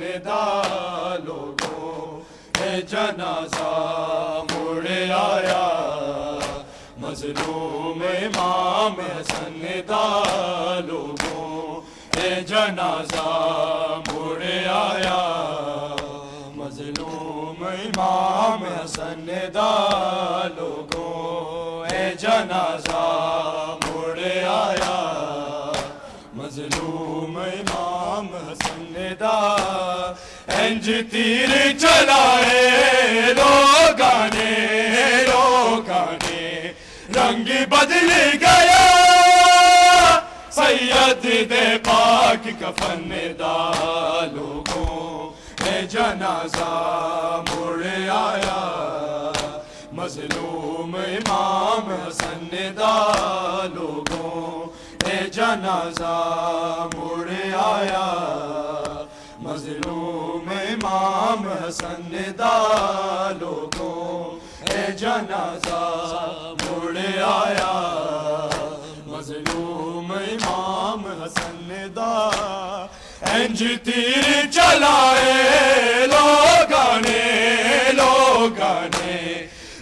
پسندیدہ لوگوں اے جنازہ مڑ آیا مظلوم امام حسن دا لوگوں اے جنازہ مڑ آیا مظلوم امام حسن دا لوگوں اے جنازہ مڑ آیا مظلوم امام حسن دا انج تیر چلائے لوگانے رنگ بدل گیا سید دے پاک کفن دا لوگوں اے جنازہ مڑ آیا مظلوم امام حسن دا لوگوں اے جنازہ مڑ آیا مظلوم امام حسن دا لوگوں اے جنازہ مڑ آیا مظلوم امام حسن دا انج تیر چلائے لوگانے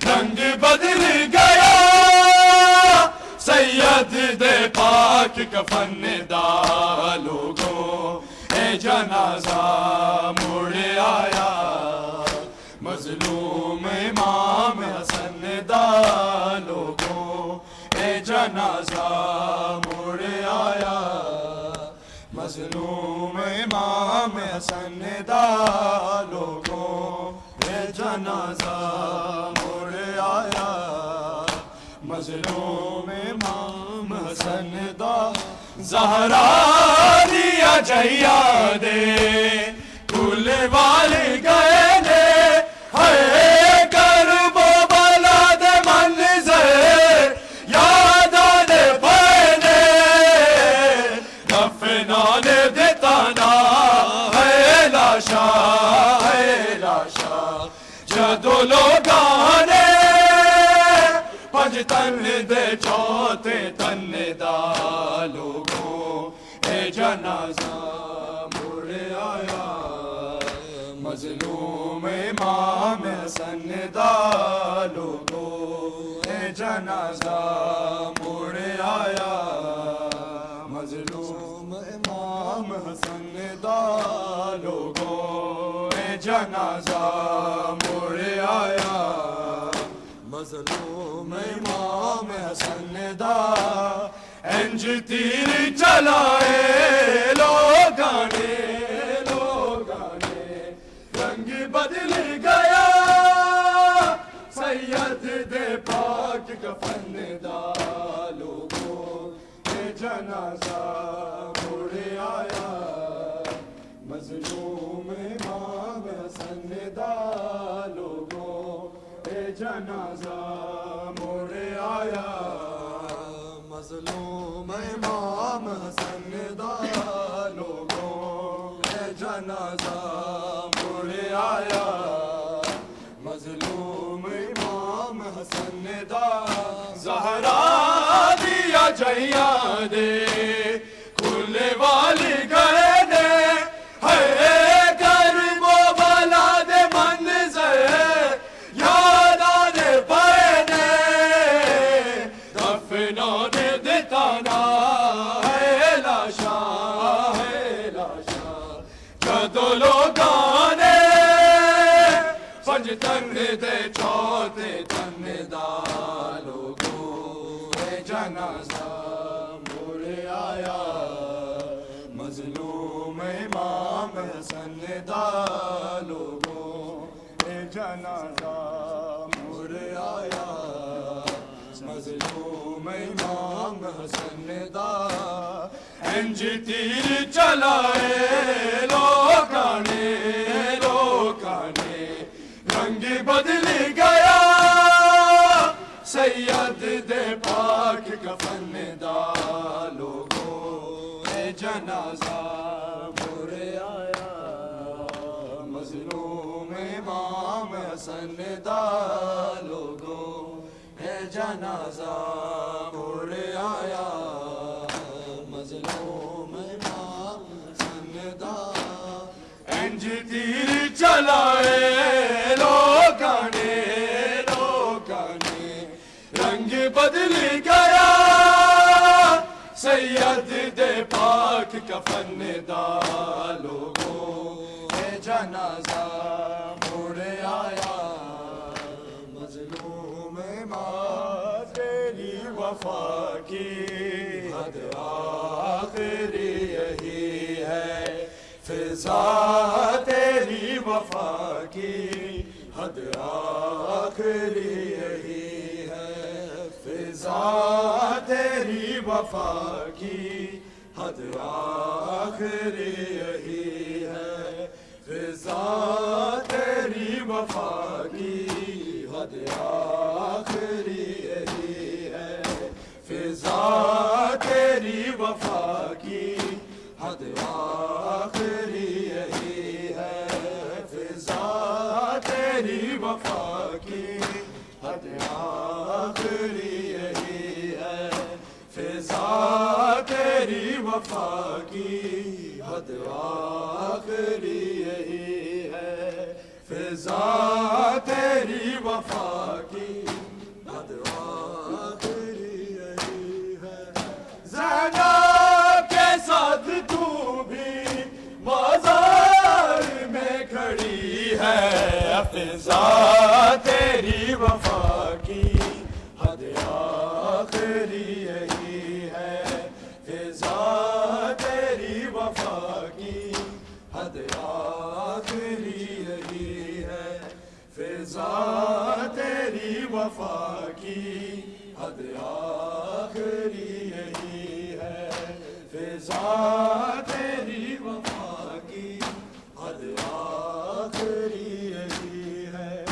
رنگ بدل گیا سید دے پاک کفن دا لوگوں اے جنازہ مڑ آیا مظلوم امام حسن دا لوگوں اے جنازہ مڑ آیا مظلوم امام حسن دا لوگوں اے جنازہ مڑ آیا مظلوم امام حسن دا زہرا دیا جہیا دے کل وال گئے نے ہے کرب و بلا دے منظر یاد آنے پہنے دفنان دیتانا ہے لاشا جدو لوگانے پنج تن دے چوتے تن دا لوگوں اے جنازہ مڑ آیا مظلوم امام حسن دا لوگوں اے جنازہ مڑ آیا مظلوم امام حسن دا لوگوں اے جنازہ مڑ آیا مظلوم امام حسن دا انج تیر چلائے لوگانے رنگ بدل گیا سید دے پاک کفن دا لوگوں اے جنازہ مڑ آیا مظلوم امام حسن دا لوگوں اے جنازہ مڑ آیا مظلوم امام حسن دا لوگوں اے جنازہ مڑ آیا مظلوم امام حسن دا زہرا دیا جہیا دے کل وال گئے نے ہے کرب و بلا دے منظر یاد آنے پہنے دفنان دیتانا ہے لاشا جدو لوگانے پنج تن دے چوتے تن دا لوگوں اے جنازہ مڑ آیا مظلوم امام حسن دا لوگوں اے جنازہ مڑ آیا مظلوم امام حسن دا انج تیر چلائے لوگانے رنگ بدل گیا سید دے پاک کفن دا لوگوں اے جنازہ مڑ آیا مظلوم امام حسن دا لوگوں اے جنازہ مڑ آیا مظلوم امام حسن دا انج تیر چلائے لوکاں نے رنگ بدل گیا سید دے پاک کفن دا لوگوں اے جنازہ مڑ آیا مظلوم ماں تیری وفا کی حد آخری یہی ہے فضا تیری وفا کی حد آخری یہی ہے فضا تیری وفا کی حد آخری یہی ہے فضا تیری وفا کی حد آخری یہی ہے فضا تیری وفا کی حد آخری یہی ہے فضا تیری وفا کی حد آخری یہی ہے فضا تیری وفا کی حد آخری یہی ہے فضا تیری وفا کی حد آخری یہی ہے زینب کے ساتھ تو بھی بازار میں کھڑی ہے فضا تیری وفا کی حد آخری یہی ہے فضا تیری وفا کی حد آخری یہی ہے فضا تیری وفا کی حد آخری یہی ہے فضا تیری وفا کی حد آخری یہی ہے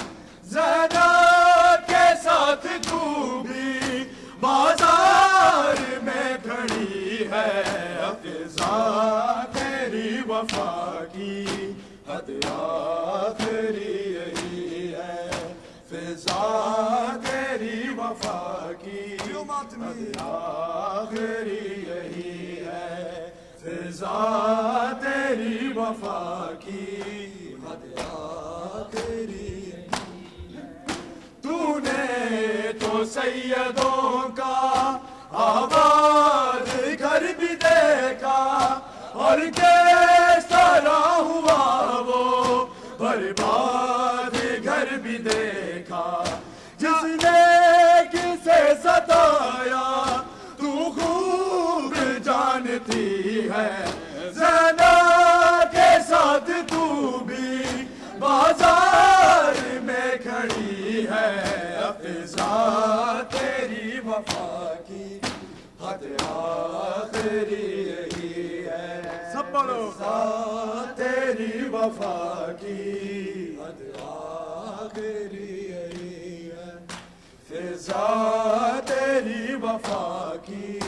زینب کے ساتھ تو بھی بازار میں کھڑی ہے فضا تیری وفا کی حد آخری یہی ہے فضا تیری وفا کی حد آخری یہی ہے فضا تیری وفا کی حد آخری تو نے تو سیدوں کا آباد گھر بھی دیکھا اور کس طرح ہوا وہ برباد گھر بھی دیکھا جس نے کسے ستایا تو خوب جانتی ہے زینب کے ساتھ تو بھی بازار میں کھڑی ہے فضا تیری وفا کی حد آخری یہی ہے سب بولو فضا تیری وفا کی حد آخری یہی ہے فضا تیری وفا کی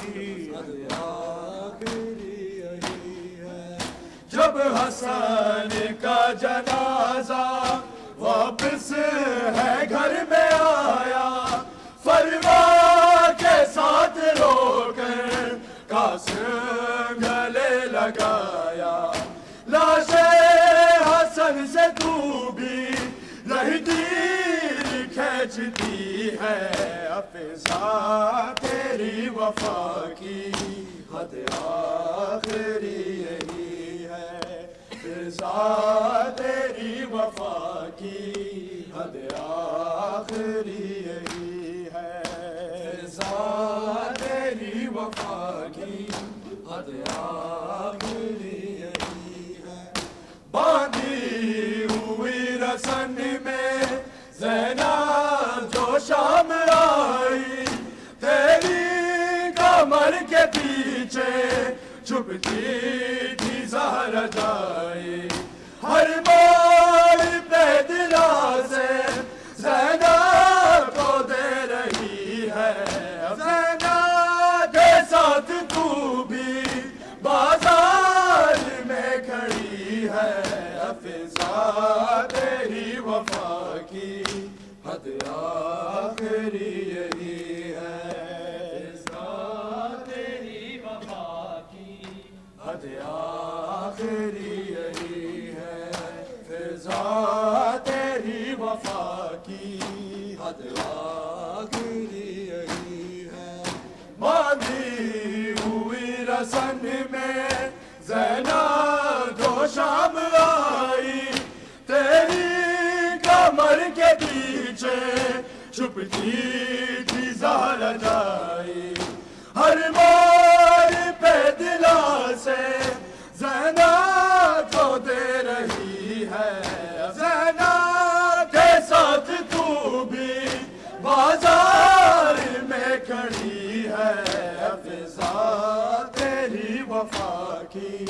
حد آخری یہی ہے جب حسن کا جنازہ واپس ہے گھر میں آیا فرما کے ساتھ رو کر قاسم گلے لگایا لاش حسن سے تو بھی رہتی کھینچتی ہے فضا تیری وفا کی حد آخری یہی ہے فضا تیری وفا کی حد آخری یہی ہے فضا تیری وفا کی حد آخری یہی ہے باندھی ہوئی رسن میں زینب جو شام آئی تیری کمر کے پیچھے چھپتی تھی زہرا جائی ہر موڑ پہ دلا سے زینب کو دے رہی ہے زینب کے ساتھ تو بھی بازار میں کھڑی ہے فضا تیری وفا کی حد آخری یہی ہے فضا تیری وفا کی حد آخری یہی ہے فضا تیری وفا کی حد آخری یہی ہے. باندھی ہوئی رسن میں زینب جو شام آئی تیری کمر کے پیچھے چھپتی تھی زہرا جائی. ہر مار پہ دلا سے زینب کو دے رہی ہے. زینب کے ساتھ تو بھی بازار میں کھڑی ہے. فضا تیری وفا کی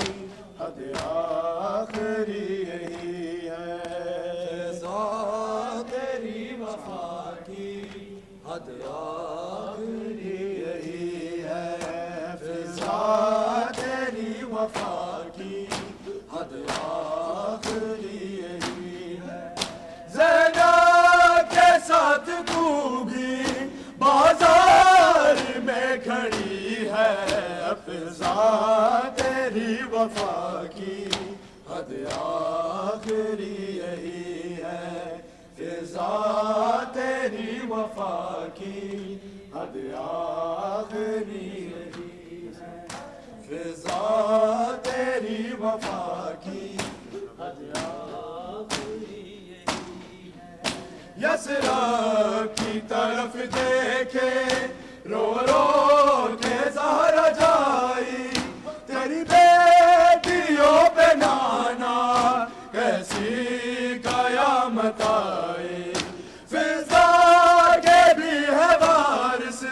حد آخری یہی ہے. فضا تیری وفا کی حد آخری یہی ہے. فضا تیری وفا کی حد آخری یہی ہے. زینب کے ساتھ تو بھی بازار میں کھڑی ہے. فضا تیری وفا کی حد آخری یہی ہے. فضا تیری وفا کی حد آخری یہی ہے. فضا تیری وفا کی حد آخری یہی ہے. یثرب کی طرف دیکھے رو رو کے زہرا جائی تیری بیٹیوں پہ نانا کیسی قیامت آئی. فضا کے بھی ہے وارث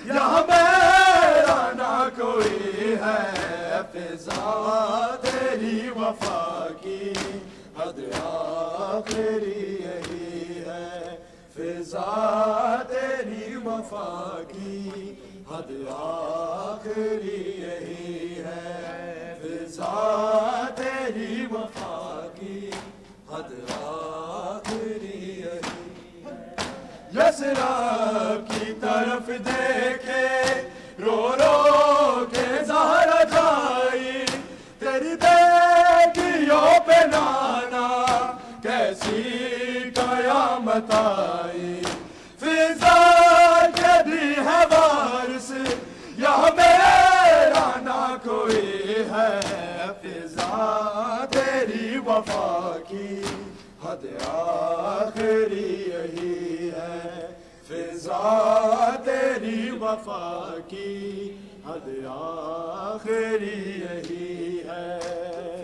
یہاں میرا نہ کوئی ہے. فضا تیری وفا کی حد آخری یہی ہے. فضا تیری وفا کی حد آخری یہی ہے. فضا تیری وفا کی حد آخری یہی ہے. یثرب کی طرف دیکھے رو رو کے زہرا جائی تیری بیٹیوں پہ نانا کیسی قیامت آئی. فضا کے بھی ہے وارث یہاں میرا نہ کوئی ہے. فضا تیری وفا کی حد آخری یہی ہے. فضا تیری وفا کی حد آخری یہی ہے.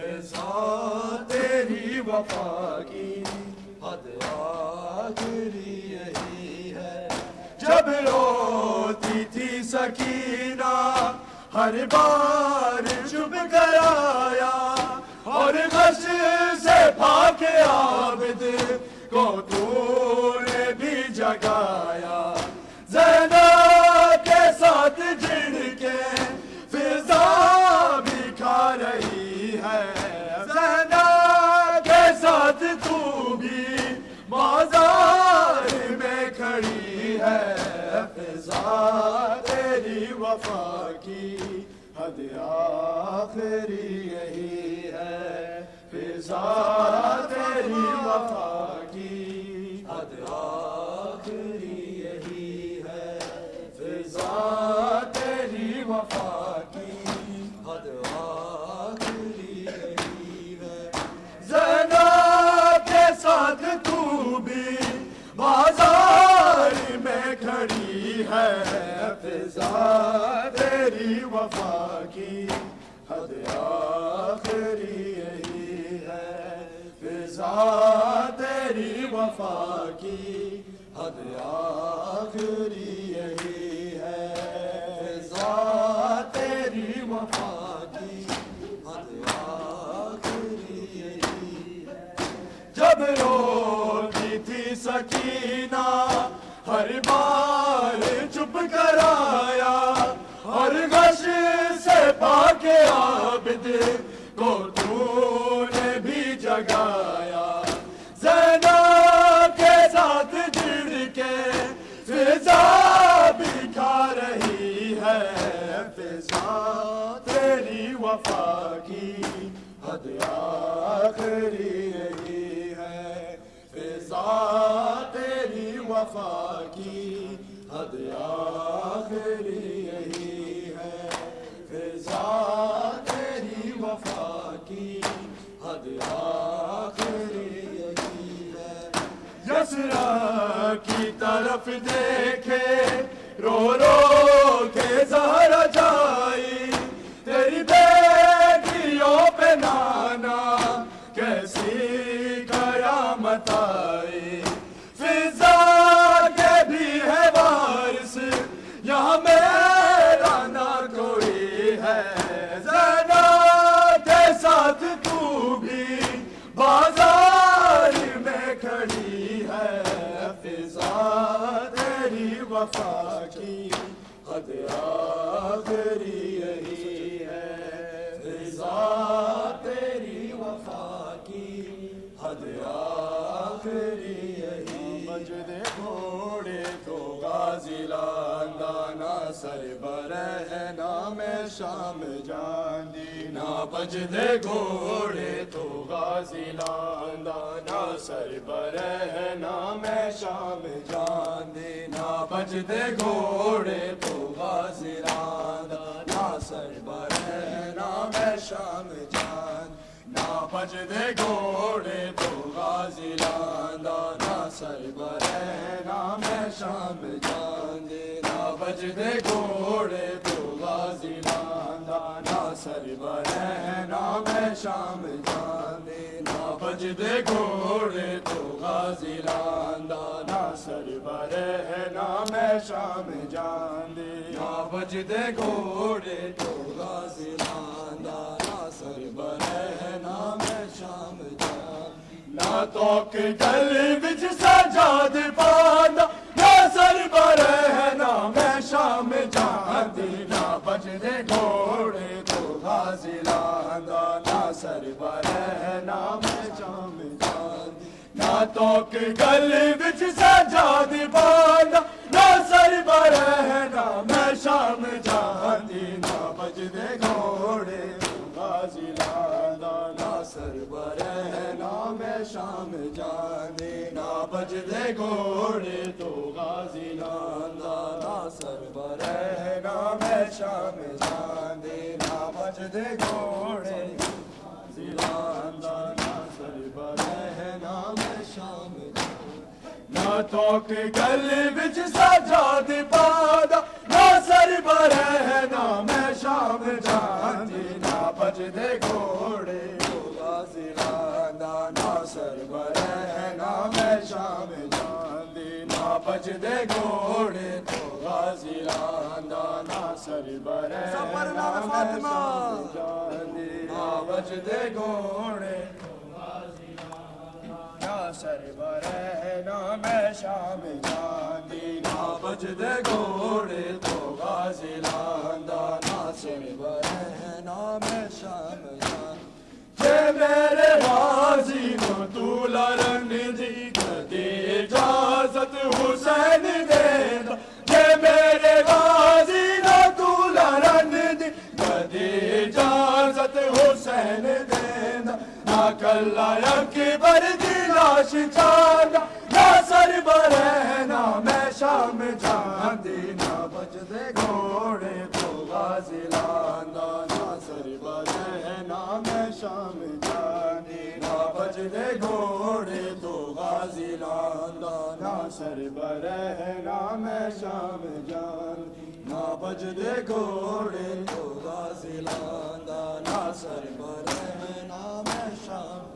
فضا تیری وفا کی حد آخری یہی ہے. جب روتی تھی سکینہ ہر بار چپ کر آیا اور غش سے بھاگ عابد کو تو نے بھی جگایا. زینب کے ساتھ جڑ کے فضا بھی کھا رہی ہے. زینب کے ساتھ تو بھی بازار میں کھڑی ہے. فضا تیری وفا کی حد آخری یہی ہے. فضا تیری وفا کی حد آخری یہی ہے. فضا تیری وفا کی حد آخری یہی ہے. زینب کے ساتھ تو بھی بازار میں کھڑی ہے. فضا تیری وفا کی حد آخری یہی ہے. فضا تیری وفا کی حد آخری یہی ہے. فضا تیری وفا کی حد آخری یہی ہے. جب روتی تھی سکینہ ہر بار چپ کر آیا اور غش سے پاک عابد کو تو نے بھی جگایا. زینب کے ساتھ جڑ کے فضا بھی کھا رہی ہے. فضا وفا کی حد آخری یہی ہے. وفا کی حد آخری یہی ہے، فضا تیری وفا کی حد آخری یہی ہے۔ یسرا کی طرف دیکھے رو رو کے زہرا جائی، تیری بیٹیوں پہ نانا کیسی قیامت آئی۔ فضا کے بھی ہے وارث یہاں میرا نہ کوئی ہے، زینب کے ساتھ تو بھی بازار میں کھڑی ہے، فضا تیری وفا کی حد آخری یہی ہے، فضا تیری وفا کی حد آخری یہی۔ بجدے گھوڑے تو غازی لاندانا سر برہنا میں شام جاندی، نہ بجدے گھوڑے تو غازی لاندانا سر برہنا میں شام جاندی، نہ بجدے گھوڑے تو غازی لاندانا سر برہنا میں شام جاندی، نہ بجدے گھوڑے تو غازی لاندانا سر برہنا میں شام جاندی، نہ بجدے گھوڑے تو غازی لاندانا سر برہنا میں شام جاندی، نہ بجدے گھوڑے تو غازی لاندانا سر برہنا میں شام جاندی، نہ بجدے گھوڑے تو غازی لاندانا سر برہنا میں شام جاندی، نہ توک گل وچ سجاد پاندا نہ سر برہنا میں شام جاندی، نہ بجدے گھوڑے تو غازی لاندانا سر برہنا میں شام جاندی، نہ توک گل وچ سجاد پاندا نہ سر برہنا میں شام جاندی، نہ بجدے گھوڑے غازی لاندانا سر برہنا میں شام جاندی، نہ بجدے گھوڑے تو غازی لاندانا سر برہنا میں شام جاندی، نہ بجدے گھوڑے غازی لاندانا سر برہنا میں شام جاندی، نہ توک گل وچ سجاد پاندا نہ سر برہنا میں شام جاندی، نہ بجدے گھوڑے تو غازی لاندانا سر برہنا میں شام جاندی، نہ بجدے گھوڑے تو غازی لاندانا سر برہنا میں شام جاندی، نہ بجدے گھوڑے سر برہنا میں شام جاندی، نہ بجدے گھوڑے تو غازی لاندانا سر برہنا میں شام جاندی، جے میرے غازی نو تو لڑن دی کدی اجازت حسین دیندا، جے میرے غازی نو تو لڑن دی کدی اجازت حسین دیندا، نہ کلا اکبر دی لاش چاہنا نہ سر برہنا میں شام جاندی، نہ بجدے گھوڑے تو غازی لاندانا سر برہنا میں شام جاندی، نہ بجدے گھوڑے تو غازی لاندانا سر برہنا میں شام جاندی، نہ بجدے گھوڑے تو غازی لاندانا سر برہنا میں شام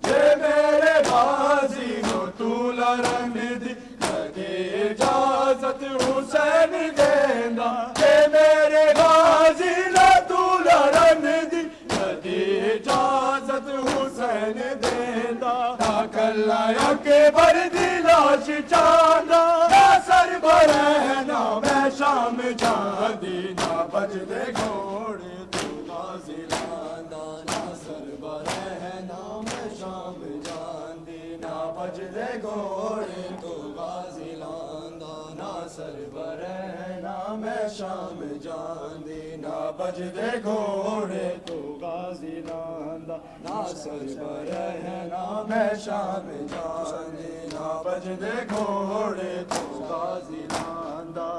جے میرے غازی نو تو لڑن دی کدی اجازت حسین دیندا، جے میرے غازی نو تو لڑن دی کدی اجازت حسین دیندا، نہ کلا اکبر دی لاش چاہنا نہ سر برہنا میں شام جاندی، نہ بجدے گھوڑے تو غازی لاندانا سر برہنا میں شام جاندی، نہ بجدے گھوڑے تو غازی لاندانا سر برہنا میں شام جاندی، نہ بجدے گھوڑے تو غازی لاندانا سر برہنا میں شام جاندی نہ بجدے گھوڑے تو غازی لاندہ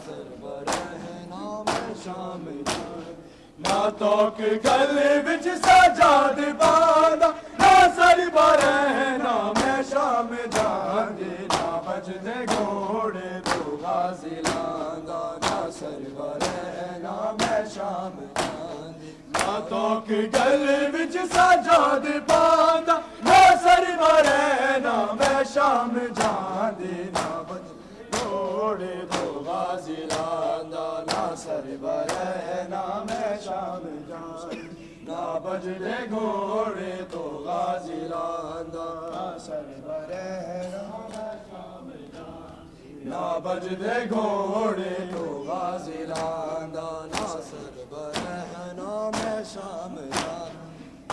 سر برہنا میں شام جاندی نہ توک گلے وچ سجاد باندھا نہ سر برہنا میں شام جاندی نہ بجدے گھوڑے تو غازی لاندہ نہ سر برہنا میں شام جاندی نہ توک گلے وچ سجاد باندھا نہ سر برہنا میں شام جاندی نہ بجدے گھوڑے تو غازی لاندہ نہ سر برہنا میں شام جاندی نہ بجدے گھوڑے تو غازی لاندہ نہ سر برہنا میں شام جاندی نہ بجدے گھوڑے تو غازی لاندہ نہ سر برہنا میں شام جاندی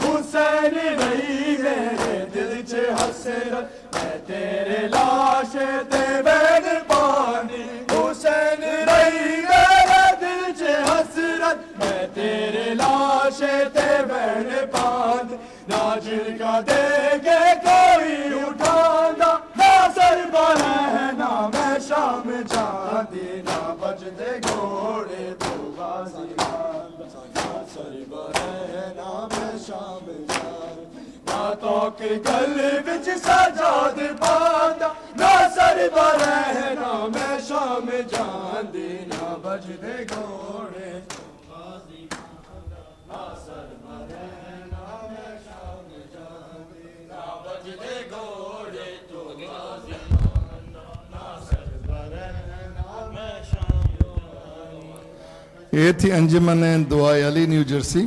حسین رہی میرے دل چ حسرت میں تیرے لاش تے بین پانی حسین رہی میرے دل چ حسرت میں تیرے لاش تے بین پانی نہ جل کا دے کے کوئی اٹھانا نہ سر برہنا میں شام جاندی نہ بجدے گھوڑے تو غازی لاندہ نہ سر برہنا میں شام جاندی نہ توک گلے وچ سجاد باندھا نہ سر برہنا میں شام جاندی نہ بجدے گھوڑے تو غازی لاندہ نہ سر برہنا میں شام جاندی نہ بجدے گھوڑے تو غازی لاندہ نہ سر برہنا میں شام جاندی. یہ تھی انجمن دعائے علی نیو جرسی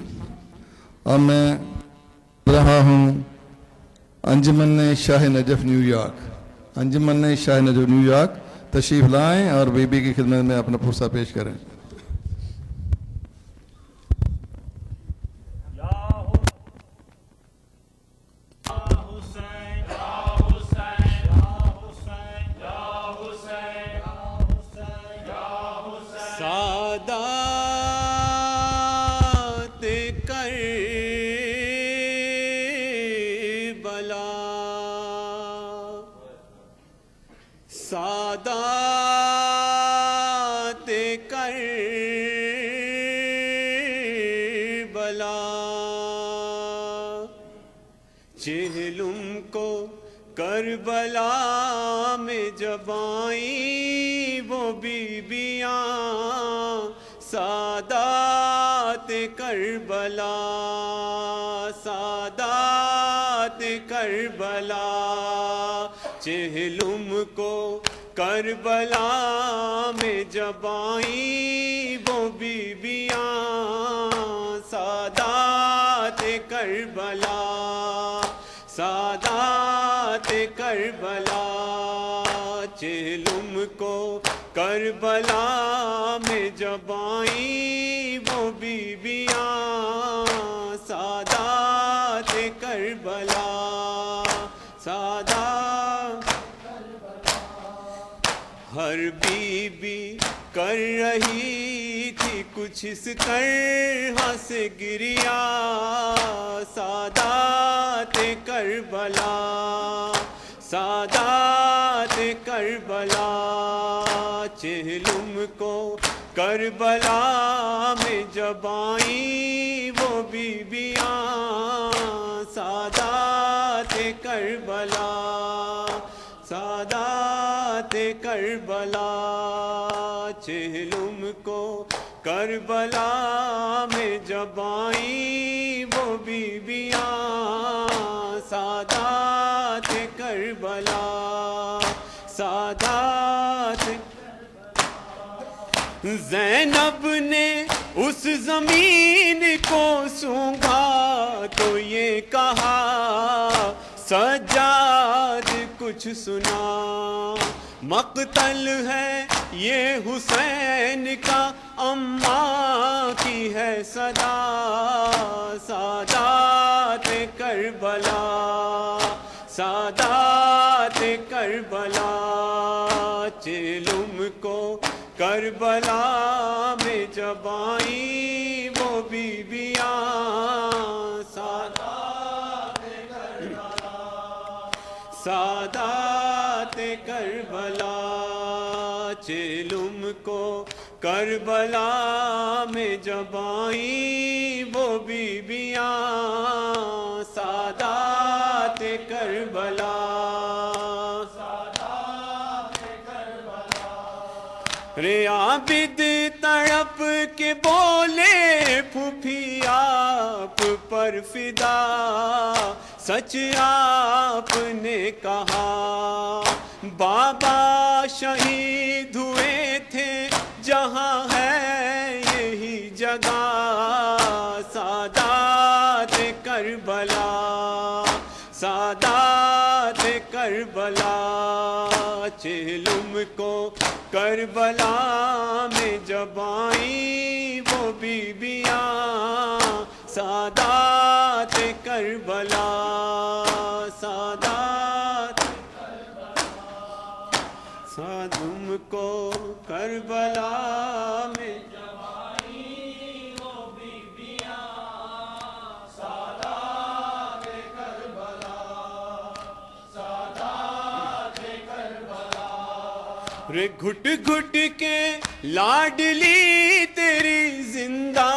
اور میں رہا ہوں انجمن شاہ نجف نیو یارک. انجمن شاہ نجف نیو یارک تشریف لائیں اور بی بی کی خدمت میں اپنا پرسہ پیش کریں. سادات کربلا سادات کربلا چہلم کو کربلا میں جب آئیں وہ بیبیاں سادات کربلا سادات کربلا چہلم کو کربلا میں جب آئیں وہ بیبیاں سادات کربلا سادات کربلا چہلم کو کربلا میں جب آئیں وہ بیبیاں سادات کربلا سادات ہر بی بی کر رہی تھی کچھ اس طرح سے گریا سادات کربلا سادات کربلا چہلم کو کربلا میں جب آئیں وہ بیبیاں سادات کربلا سادات کربلا چہلم کو کربلا میں جب آئیں وہ بیبیاں سادات کربلا سادات زینب نے اس زمین کو سونگھا تو یہ کہا سجاد کچھ سنا مقتل ہے یہ حسین کا اماں کی ہے صدا سادات کربلا سادات کربلا چہلم کو کربلا میں جب آئیں وہ بیبیاں سادات کربلا سادات کربلا چلم کو کربلا میں جب آئیں وہ بیبیاں سادات کربلا رے عابد تڑپ کے بولے پھوپھی آپ پر فدا سچ آپ نے کہا بابا شہید ہوئے تھے جہاں ہے یہی جگہ سادات کربلا سادات کربلا چہلم کو کربلا میں جب آئیں وہ بیبیاں سادات کربلا سادات سادم کو کربلا میں جب آئیں وہ بیبیاں سادات کربلا سادات کربلا رے گھٹ گھٹ کے لاڈلی تیری زندہ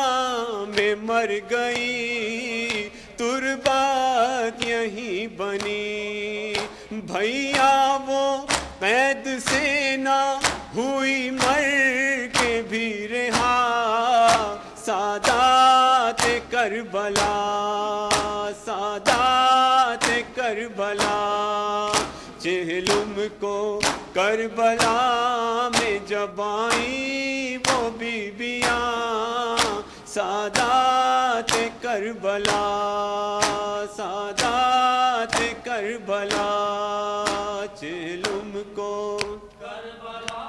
میں مر گئی تربت یہیں بنی بھیا وہ قید سے نہ ہوئی مر کے بھی رہا سادات کربلا سادات کربلا چہلم کو کربلا میں جب آئیں وہ بیبیاں سادات کربلا سادات کربلا چہلم کو کربلا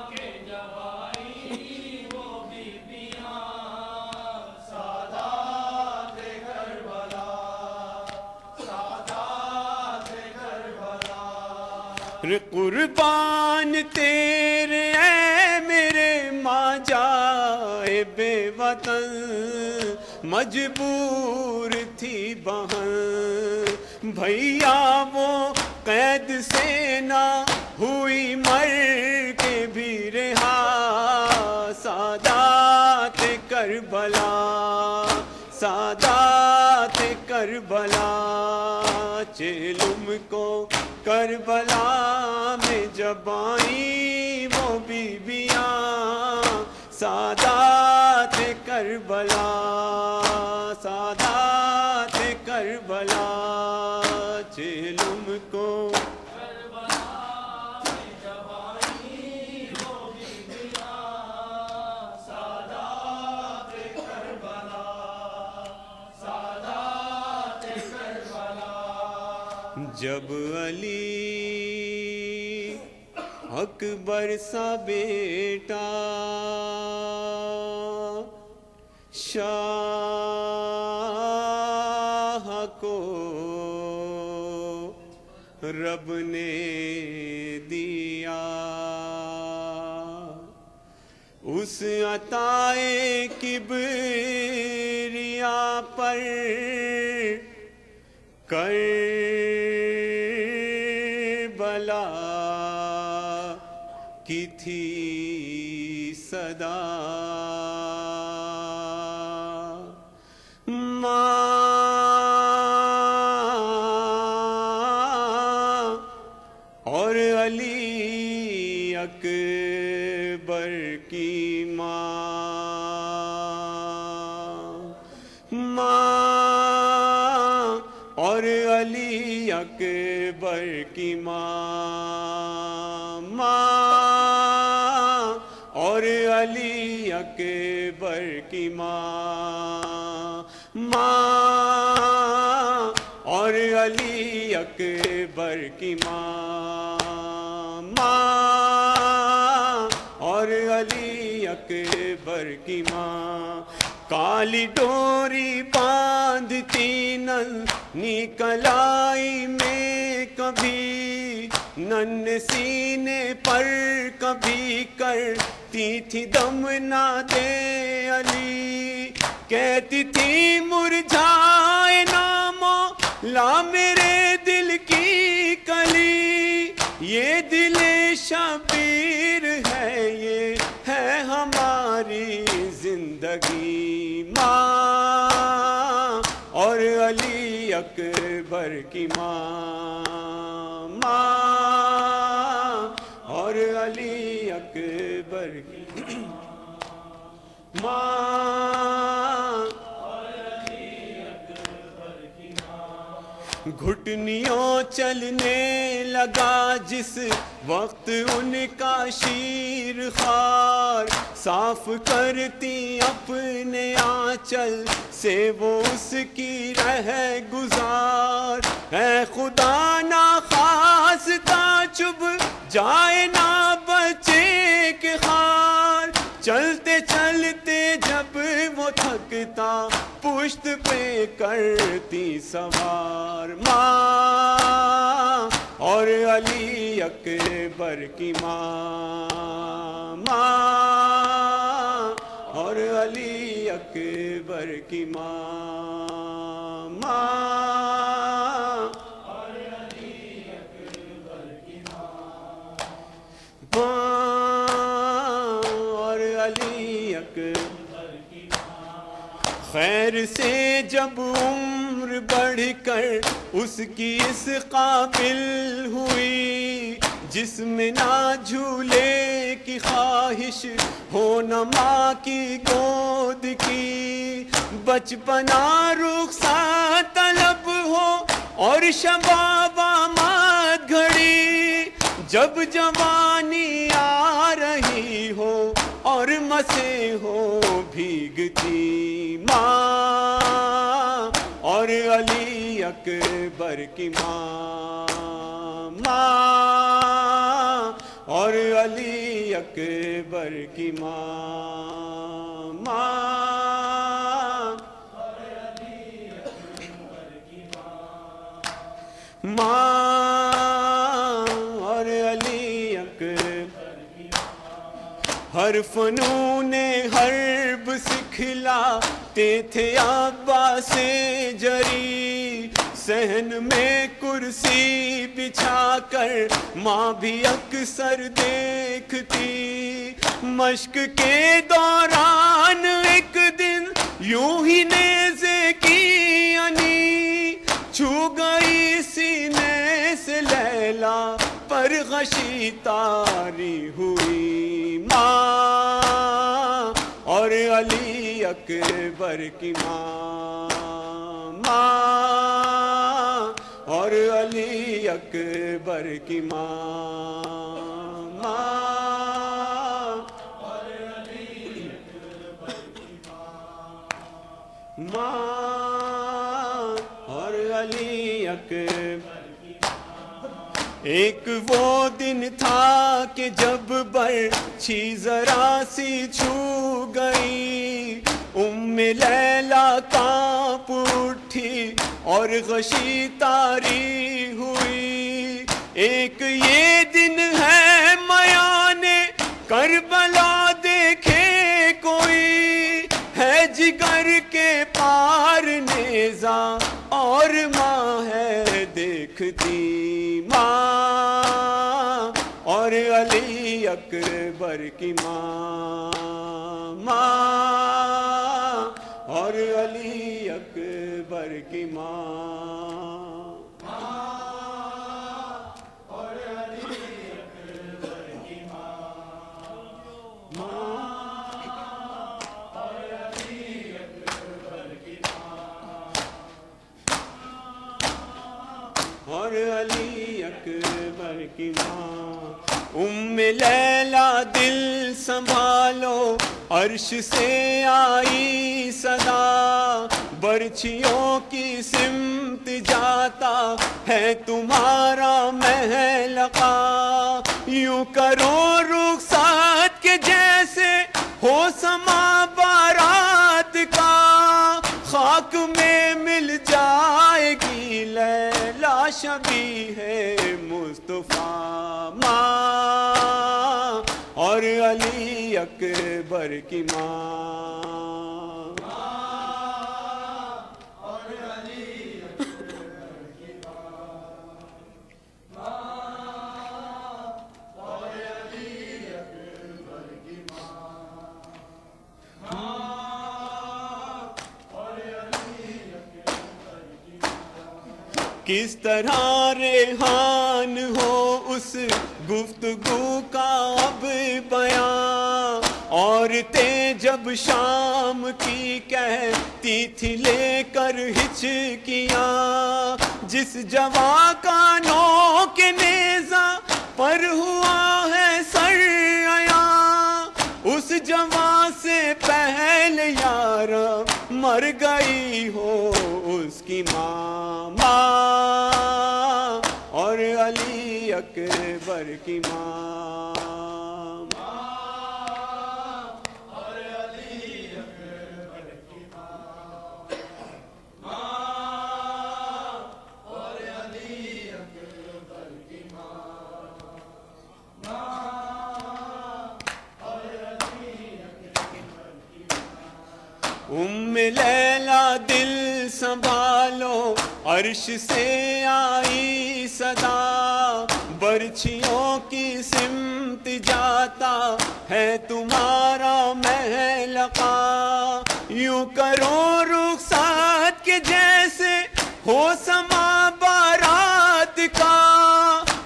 کے جب آئیں وہ بیبیاں سادات کربلا سادات کربلا رے قربان تیرے اے میرے ماں جائے بے وطن مجبور تھی بہن بھیا وہ قید سے نہ ہوئی مر کے بھی رہا سادات کربلا سادات کربلا چہلم کو کربلا میں جب آئیں وہ بیبیاں سادات کربلا سادات کربلا چہلم کو کربلا میں جب آئیں وہ بیبیاں سادات کربلا سادات کربلا جب علی اکبر سا بیٹا شاہ کو رب نے دیا اس عطائے کبریا پر کربلا کی تھی صدا ماں اور علی اکبر کی ماں اور علی اکبر کی ماں اور علی اکبر کی ماں اور علی اکبر کی ماں اور علی اکبر کی ماں کالی ڈوری باندھتی ننھی کلائی میں کبھی نن سینے پر کبھی کرتی تھی دم نہ دے علی کہتی تھی مرجھائے نہ مولا میرے دل کی یہ دل شبیر ہے، یہ ہے ہماری زندگی، ماں اور علی اکبر کی ماں، ماں اور علی اکبر کی ماں، گھٹنیوں چلنے لگا جس وقت ان کا شیر خوار، صاف کرتی اپنے آنچل سے وہ اس کی رہ گزار، اے خدا ناخواستہ چب جائے نہ بچے کے خار، چلتے چلتے جب وہ تھکتا پشت پہ کرتی سوار، ماں اور علی اکبر کی ماں، ماں اور علی اکبر کی ماں، ماں اور علی اکبر کی ماں، ماں اور علی اکبر کی ماں، خیر سے جب عمر بڑھ کر اس کی اس قابل ہوئی جس میں نہ جھولے کی خواہش ہو نہ ماں کی گود کی، بچپنا رخصت طلب ہو اور شباب آمد گھڑی، جب جوانی آ رہی ہو اور مسے ہو بھیگتی، ماں اور علی اکبر کی ماں، ماں اور علی اکبر کی ماں، ماں اور علی اکبر کی ماں، ماں اور علی اکبر کی ماں، ہر فنون حرب سکھلاتے تھے عباس جری، صحن میں کرسی بچھا کر ماں بھی اکثر دیکھتی، مشق کے دوران ایک دن یوں ہی نیزے کی انی چھو گئی سینے سے لیلا پر غشی طاری ہوئی، ماں اور علی اکبر کی ماں، ماں اور علی اکبر کی ماں، ماں اور علی اکبر کی ماں، ماں اور علی اکبر کی ماں، ایک وہ دن تھا کہ جب برچھی ذرا سی چھو گئی، ام لیلا کانپ اٹھی اور غشی طاری ہوئی، ایک یہ دن ہے میان کربلا دیکھے کوئی، ہے جگر کے پار نیزہ اور ماں ہے دیکھتی، ماں اور علی اکبر کی ماں، ماں اور علی اکبر کی ماں، ماں اور علی اکبر کی ماں، ماں اور علی اکبر کی ماں، اور علی اکبر کی ماں، ام لیلا دل سنبھالو عرش سے آئی صدا، برچھیوں کی سمت جاتا ہے تمہارا محلقہ، یوں کرو رخصت کے جیسے ہو سما بارات کا، خاک میں مل جائے گی لیلا شبیہ مصطفیٰ، ماں اور علی اکبر کی ماں، اور علی اکبر کی ماں، کس طرح ریحان ہو اس گفتگو کا اب بیان. عورتیں جب شام کی کہتی تھی لے کر ہچکیاں, جس جواں کا نوک نیزہ پر ہوا ہے سر عیاں, اس جواں سے پہلے یارا مر گئی ہو اس کی ماں. ماں اور علی اکبر کی ماں. اور علی اکبر کی ماں. اور علی اکبر کی ماں. اور علی اکبر کی ماں. ام لیلا دل سنبھالو عرش سے آئی صدا, برچھیوں کی سمت جاتا ہے تمہارا محلقہ. یوں کرو رخصت کے جیسے ہو سما بارات کا,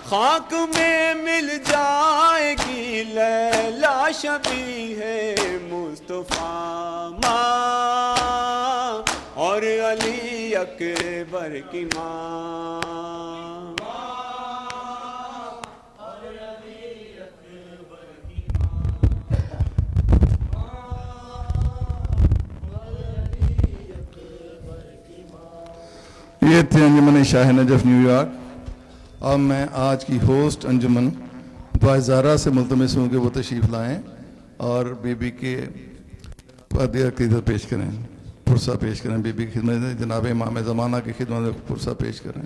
خاک میں مل جائے گی لیلا شبیہ مصطفیٰ. ماں اور علی اکبر کی ماں. اور علی اکبر کی یہ تھے انجمن شاہ نجف نیو یارک. اب میں آج کی ہوسٹ انجمن دعا زارہ سے ملتمس ہوں کہ وہ تشریف لائیں اور بی بی کے عقیدت پیش کریں, پرسہ پیش کریں. بی بی کی خدمت میں جناب امام زمانہ کی خدمت میں پرسہ پیش کریں.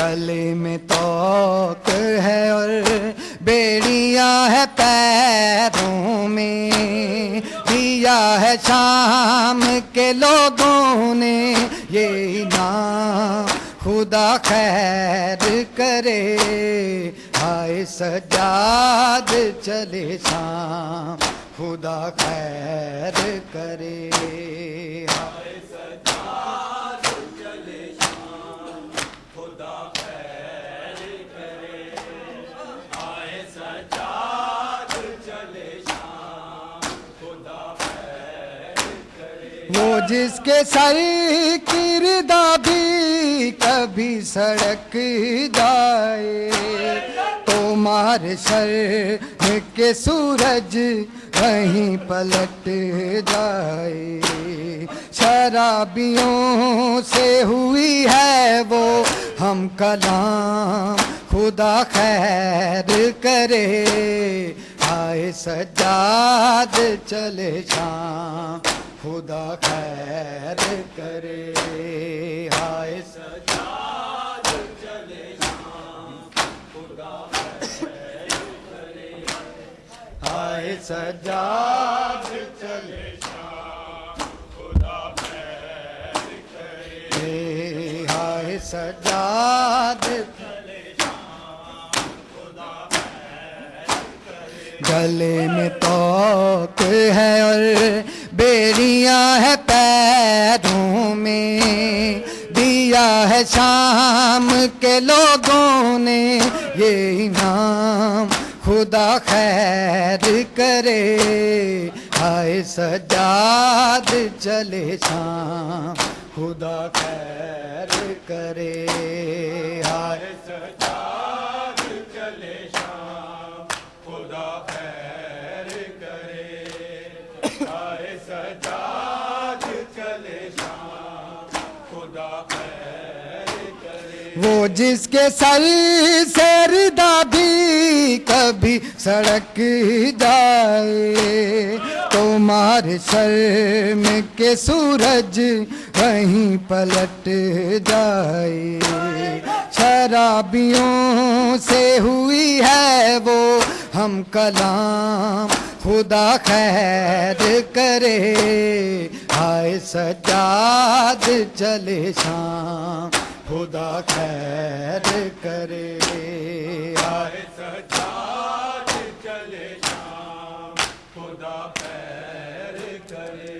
گلے میں توق ہے اور بیڑیاں ہے پیروں میں، دیا ہے شام کے لوگوں نے یہ انعام، خدا خیر کرے، آئے سجاد چلے شام، خدا خیر کرے، آئے سجاد چلے شام، خدا خیر کرے، آئے سجاد چلے شام، خدا خیر کرے۔ وہ جس کے سر کی ردا بھی کبھی سڑک جائے، تو مار شر کے سورج وہیں پلٹ جائے، شرابیوں سے ہوئی ہے وہ ہم کلام، خدا خیر کرے، آئے سجاد چلے شام، خدا خیر کرے، آئے سجاد چلے شام، خدا خیر کرے، آئے سجاد چلے شام، خدا خیر کرے، آئے سجاد چلے شام، خدا خیر کرے۔ گلے میں توق ہے اور بیڑیاں ہے پیروں میں، دیا ہے شام کے لوگوں نے یہ انعام، خدا خیر کرے، آئے سجاد چلے شام، خدا خیر کرے، آئے سجاد چلے شام، خدا خیر کرے، آئے سجاد چلے شام، خدا خیر کرے۔ وہ جس کے سر سے ردا بھی کبھی سڑک جائے، تو مار شرم کے سورج وہیں پلٹ جائے، شرابیوں سے ہوئی ہے وہ ہم کلام، خدا خیر کرے، آئے سجاد چلے شام، خدا خیر کرے، آئے سجاد چلے شام، خدا خیر کرے،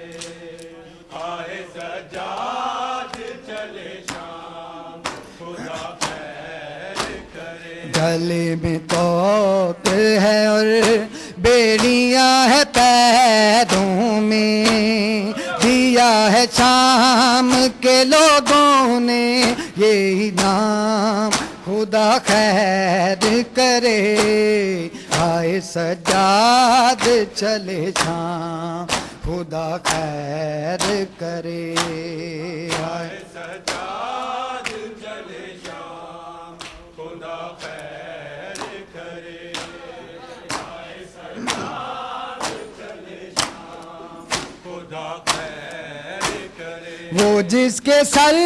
آئے سجاد چلے شام، خدا خیر کرے۔ گلے میں توق ہے اور بیڑیاں ہے پیروں میں، دیا ہے شام کے لوگوں نے یہ انعام، خدا خیر کرے، آئے سجاد چلے شام، خدا خیر کرے، آئے سجاد چلے شام، خدا خیر کرے، آئے سجاد چلے شام، خدا خیر کرے۔ وہ جس کے سر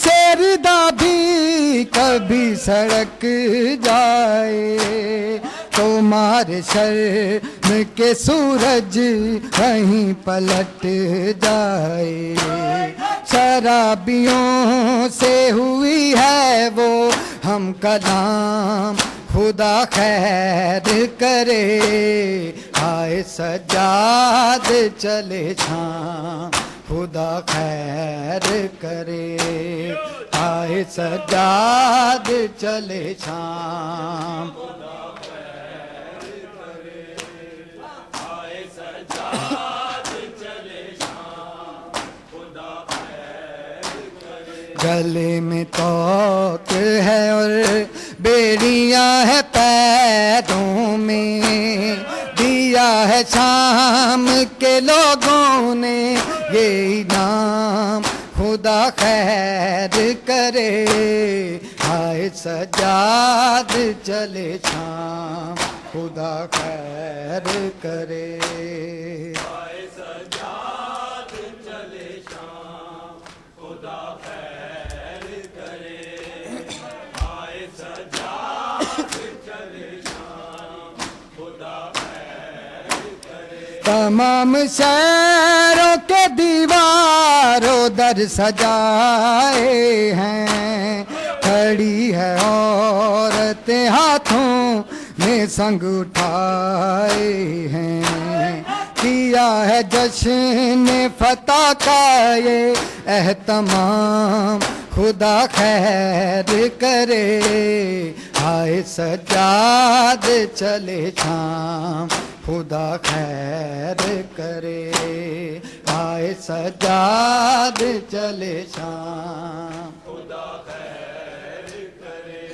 سے ردا بھی کبھی سڑک جائے، تو مار شرم کے سورج وہیں پلٹ جائے، شرابیوں سے ہوئی ہے وہ ہم کلام، خدا خیر کرے، آئے سجاد چلے شام، خدا خیر کرے، آئے سجاد چلے شام، خدا خیر کرے، آئے سجاد چلے شام، خدا خیر کرے۔ گلے میں توق ہے اور بیڑیاں ہے پیروں میں، دیا ہے شام کے لوگوں نے یہ انعام، خدا خیر کرے، آئے سجاد چلے شام، خدا خیر کرے، آئے سجاد چلے شام، خدا خیر کرے، تمام شہروں کے دیواروں در سجائے ہیں، کھڑی ہے عورتیں ہاتھوں میں سنگ اٹھائے ہیں، کیا ہے جشن فتح کا یہ اہتمام، خدا خیر کرے، آئے سجاد چلے شام، خدا خیر کرے، آئے سجاد چلے شام، خدا خیر کرے،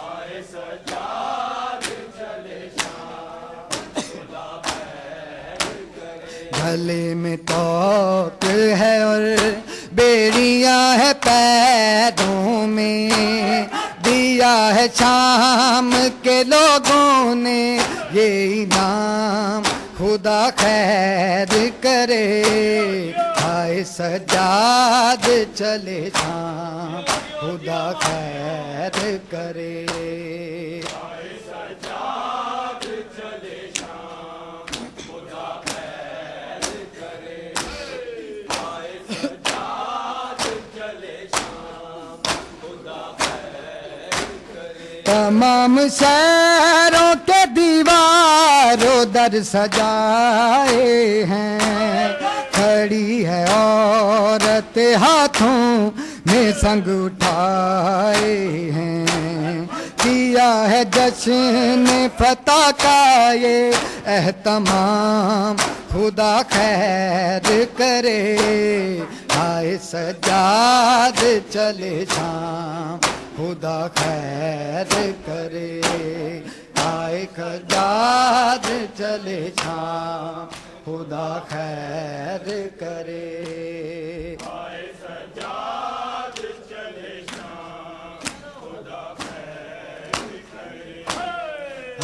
آئے سجاد چلے شام، خدا خیر کرے، گلے میں توق ہے اور بیڑیاں ہے پیروں میں، دیا ہے شام کے لوگوں نے یہ انعام، خدا خیر کرے، آئے سجاد چلے شام، خدا خیر کرے، آئے سجاد چلے شام، خدا خیر کرے، آئے سجاد چلے شام، خدا خیر کرے، تمام شہروں کے دیواروں در سجائے ہیں، کھڑی ہے عورت ہاتھوں میں سنگ اٹھائے ہیں، کیا ہے جشن فتح کا یہ اہتمام، خدا خیر کرے، آئے سجاد چلے شام، خدا خیر کرے، آئے سجاد چلے شام، خدا خیر کرے، آئے سجاد چلے شام، خدا خیر کرے،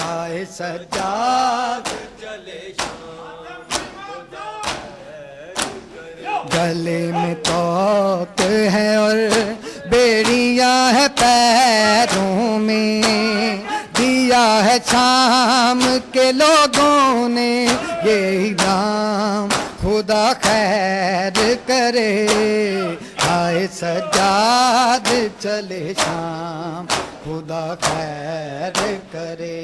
آئے سجاد چلے شام، خدا خیر کرے، گلے میں توق ہے اور بیڑیاں ہے پیروں میں، دیا ہے شام کے لوگوں نے یہ انعام، خدا خیر کرے، آئے سجاد چلے شام، خدا خیر کرے،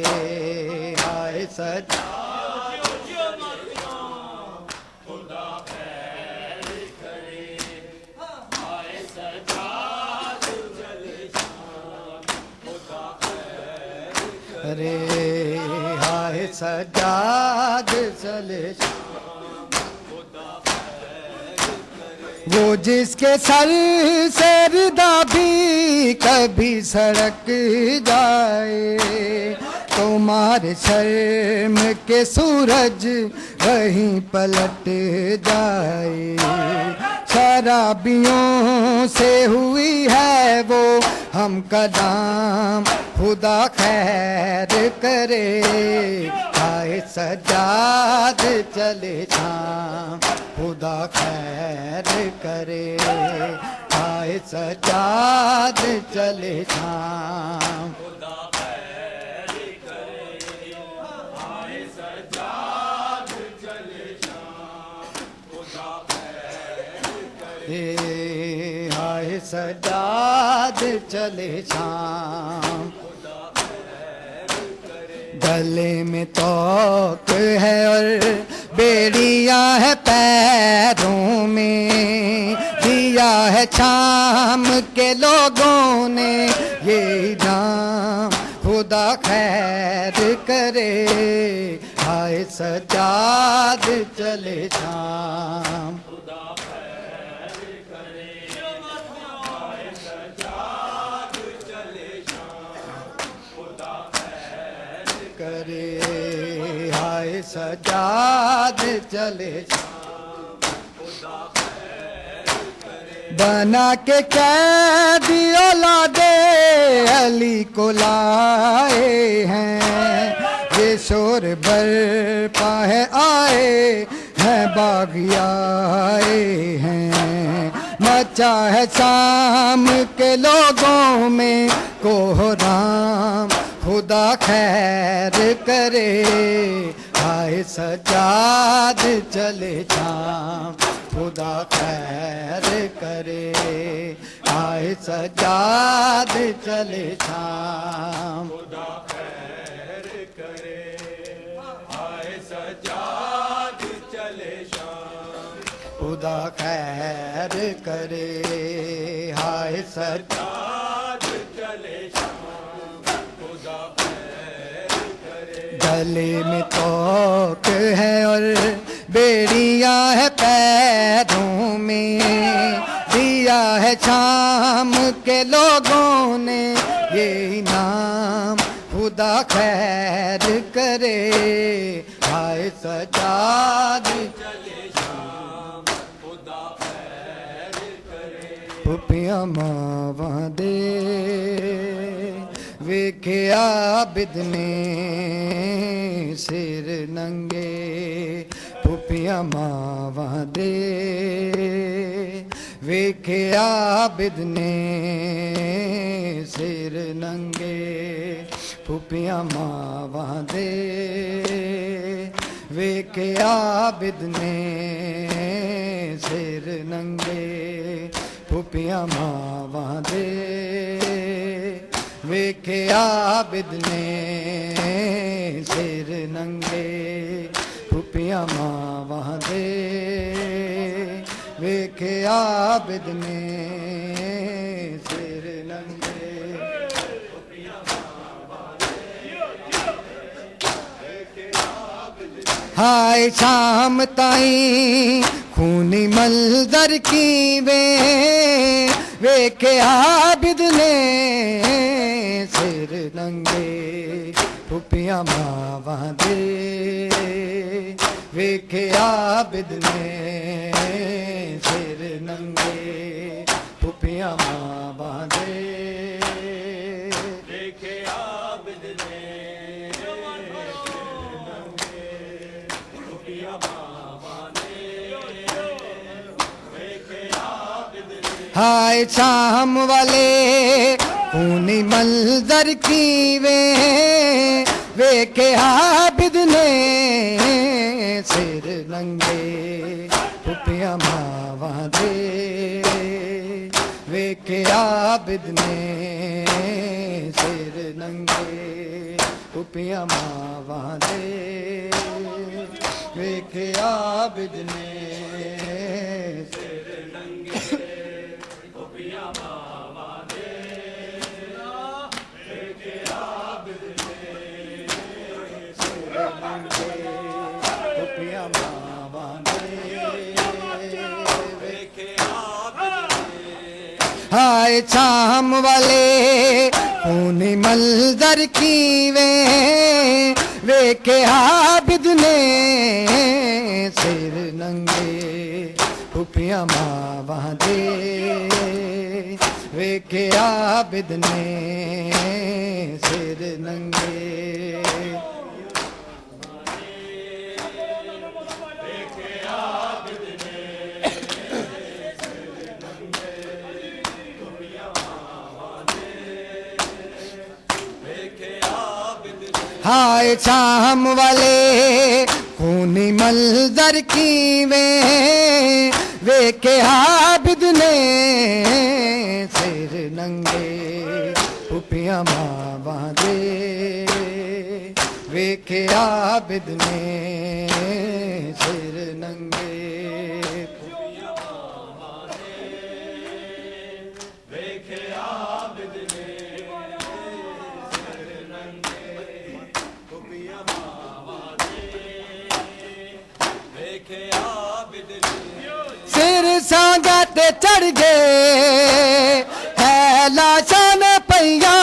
آئے سجاد چلے شام، خدا خیر کرے، آئے سجاد چلے شام، خدا خیر کرے، آئے سجاد چلے شام، خدا خیر کرے، وہ جس کے سر سے ردا بھی کبھی سڑک جائے، تمہارے شرم کے سورج وہیں پلٹ جائے، شرابیوں سے ہوئی ہے وہ ہم کلام، خدا خیر کرے، آئے سجاد چلے شام، خدا خیر کرے، آئے سجاد چلے شام، خدا خیر کرے، آئے سجاد چلے شام، خدا خیر کرے، آئے سجاد چلے شام، گلے میں توق ہے اور بیڑیاں ہے پیروں میں، دیا ہے شام کے لوگوں نے یہ انعام، خدا خیر کرے، آئے سجاد چلے شام، خدا خیر کرے، آئے سجاد چلے شام، خدا خیر کرے، آئے سجاد چلے شام، خدا خیر کرے، بنا کے قیدی اولاد علی کو لائے ہیں، یہ شور برپا ہے آئے ہیں باغی آئے ہیں، مچا ہے شام کے لوگوں میں کوہرام، خدا خیر کرے، آئے آئے سجاد چلے شام خدا خیر کرے آئے سجاد چلے شام خدا خیر کرے آئے سجاد چلے شام خدا خیر کرے آئے سجاد چلے شام خدا خیر کرے گلے میں توق ہے اور بیڑیاں ہے پیروں میں دیا ہے شام کے لوگوں نے یہ انعام خدا خیر کرے آئے سجاد چلے شام خدا خیر کرے پھپھیاں ماواں دے ویکھیا عابد نے سر ننگے پھپھیاں ماواں دے ویکھیا عابد نے سر ننگے پھپھیاں ماواں دے ویکھیا عابد نے سر ننگے پھپھیاں ماواں دے ویکھیا عابد نے سر ننگے پھپھیاں ماواں دے ویکھیا عابد نے سر ننگے ہائے شام تائیں خونی منظر کی ویکھے عابد نے سر ننگے پھپھیاں ماواں دے ویکھے عابد نے سر ننگے پھپھیاں ماواں دے دیکھے عابد نے ہائے شام والے خونی منظر کی ویکھے عابد نے سر ننگے پھپھیاں ماواں دے ویکھے عابد نے سر ننگے پھپھیاں ماواں دے ویکھے عابد نے ہائے شام والے خونی منظر کی ویکھے عابد نے سر ننگے پھپھیاں ماواں دے ویکھے عابد نے سر ننگے ہائے شام والے خونی منظر کی ویکھے عابد نے سر ننگے پھپھیاں ماواں دے ویکھے عابد نے سر ننگے دیکھے عابد نے سر سانگا تے چڑھ گئے ہے لاشاں نے پئیاں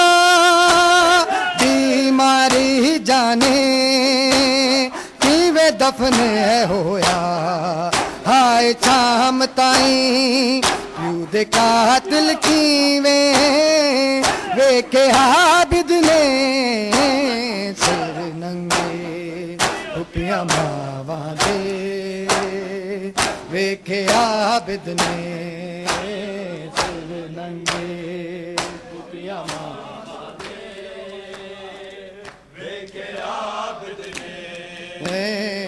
بیماری جانے کیویں دفن ہویا ہائے شام تائیں پیو دے قاتل کیویں ویکھے عابد نے سر ننگے پھپھیاں ماواں دے ویکھے عابد نے سر ننگے پھپھیاں ماواں دے ویکھے عابد نے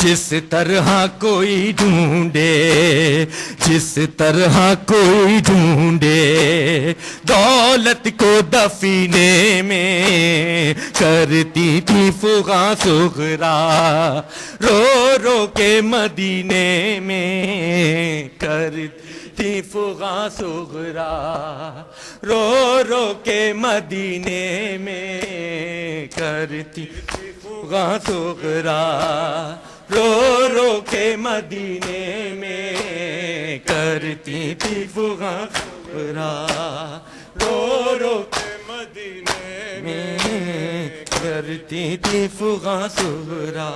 جس طرح کوئی ڈھونڈے، جس طرح کوئی ڈھونڈے دولت کو دفینے میں، کرتی تھی فغاں صغرا رو رو کے مدینے میں، کرتی فغاں صغرا رو رو کے مدینے میں، کرتی فغاں صغرا رو رو کے مدینے میں، کرتی تھی فغاں صغرا رو رو کے مدینے میں، کرتی تھی فغاں صغرا۔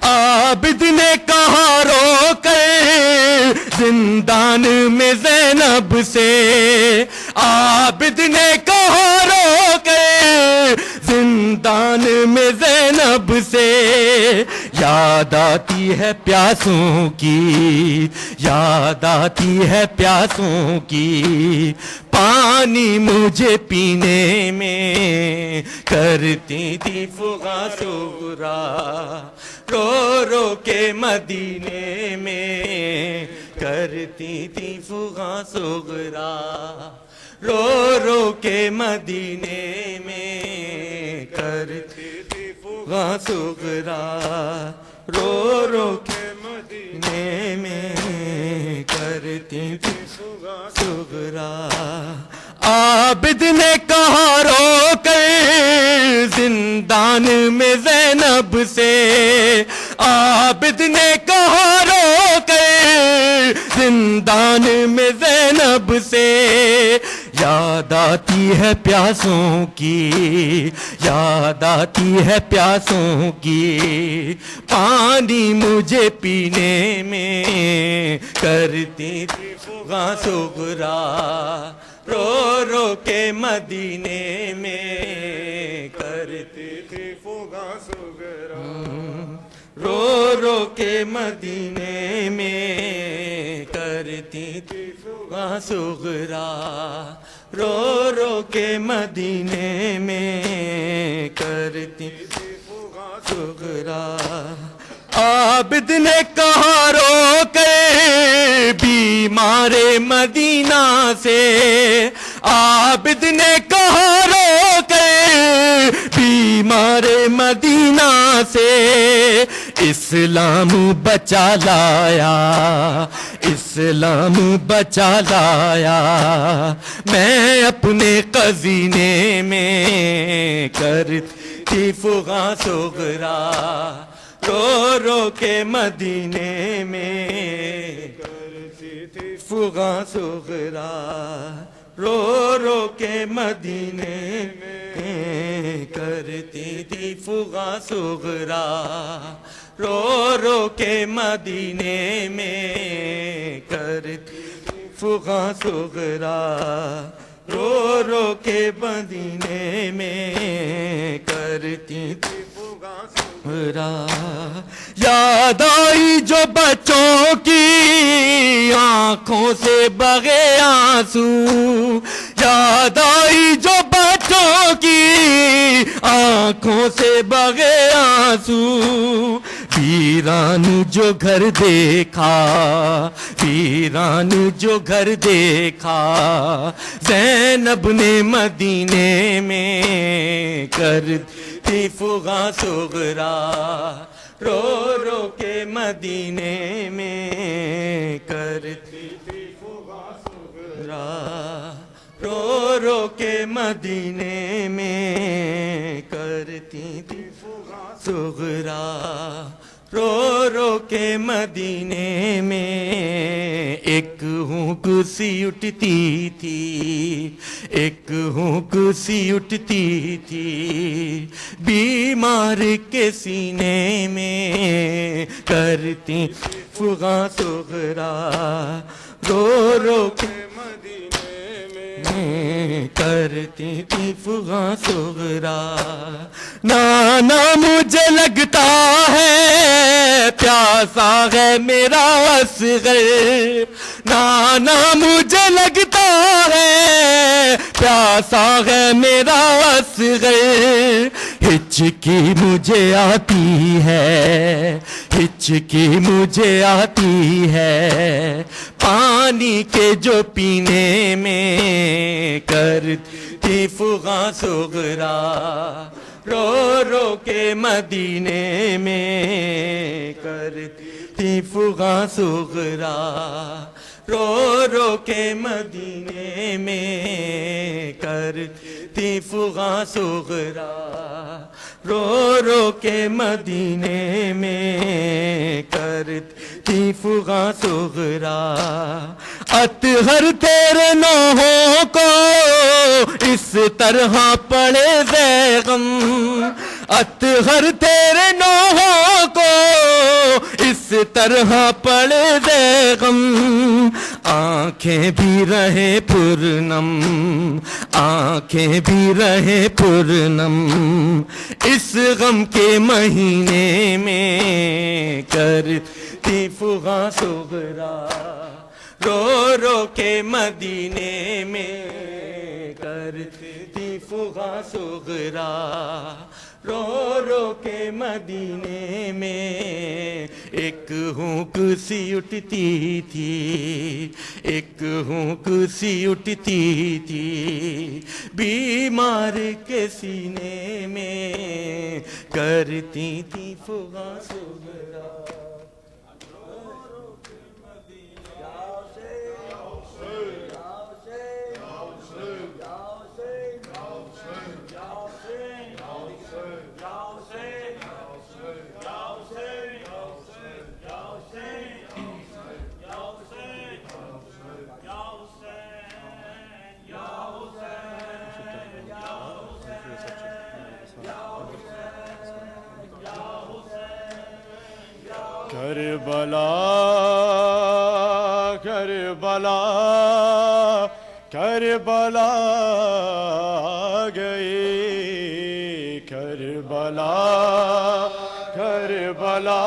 عابد نے کہا رو کر زندان میں زینب سے، عابد نے کہا رو کر زندان میں زینب سے، یاد آتی ہے پیاسوں کی، یاد آتی ہے پیاسوں کی، پانی مجھے پینے میں، کرتی تھی فغاں صغرا رو رو کے مدینے میں، کرتی تھی فغاں صغرا رو رو کے مدینے میں، کرتی تھی فغاں صغرا رو رو کے مدینے میں، کرتی تھی فغاں صغرا۔ عابد نے کہا رو کر زندان میں زینب سے، عابد نے کہا رو کر زندان میں زینب سے، یاد آتی ہے پیاسوں کی، یاد آتی ہے پیاسوں کی، پانی مجھے پینے میں، کرتی تھی فغاں صغرا رو رو کے مدینے میں، کرتی تھی فغاں صغرا رو رو کے مدینے میں، کرتی تھی فغاں صغرا رو رو کے مدینے میں، کرتی تھی فغاں صغرا۔ عابد نے کہا رو کے بیمار مدینہ سے، عابد نے کہا رو کے بیمار مدینہ سے، اسلام بچا لایا، اسلام بچا لایا، میں اپنے قزینے میں، کرتی فغاں صغرا رو رو کے مدینے میں، کرتی تھی فغاں صغرا رو رو کے مدینے میں، کرتی تھی فغاں صغرا رو رو کے مدینے میں، کرتی تھی فغاں صغرا رو رو کے مدینے میں، کرتی تھی فغاں صغرا۔ یاد آئی جو بچوں کی آنکھوں سے بغے آنسو، یاد آئی جو بچوں کی آنکھوں سے بغے آنسو، ویران جو گھر دیکھا، ویران جو گھر دیکھا، زینب نے مدینے میں، کرتی فغاں صغرا رو رو کے مدینے میں، کرتی تھی فغاں صغرا رو رو کے مدینے میں، کرتی تھی فغاں صغرا رو رو کے مدینے میں۔ ایک ہونک سی اٹھتی تھی، ایک ہونک سی اٹھتی تھی، بیمار کے سینے میں، کرتی فغاں صغرا رو رو کے مدینے میں، کرتی تھی فغاں صغرا۔ نانا مجھے لگتا ہے پیاسا ہے میرا اصغر، نانا مجھے لگتا ہے پیاسا ہے میرا اصغر، ہچکی مجھے آتی ہے، ہچکی مجھے آتی ہے پانی کے جو پینے میں، کرتی فغاں صغرا رو رو کے مدینے میں، کرتی فغاں صغرا رو رو کے مدینے میں، کرتی فغاں صغرا رو رو کے مدینے میں، کرتی فغاں صغرا اطہر تیرے نوحوں کو اس طرح پڑے زیغم، اطہر تیرے نوحوں کو اس طرح پڑے زیغم، آنکھیں بھی رہے پرنم، آنکھیں بھی رہے پرنم اس غم کے مہینے میں، کرتی فغاں صغرا رو رو کے مدینے میں، کرتی فغاں صغرا رو رو کے مدینے میں، ایک ہونک سی اٹھتی تھی، ایک ہونک سی اٹھتی تھی بیمار کے سینے میں، کرتی تھی فغاں صغرا کربلا کربلا کربلا گئی، کربلا کربلا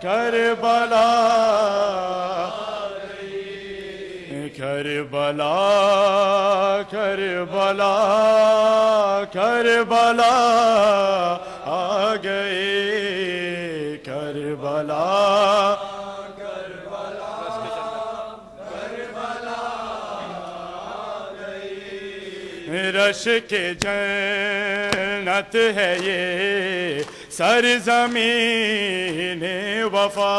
کربلا کربلا کربلا کربلا آ گئی، کربلا کربلا کربلا آ گئی، رش کے جنت ہے یہ سرزمین وفا،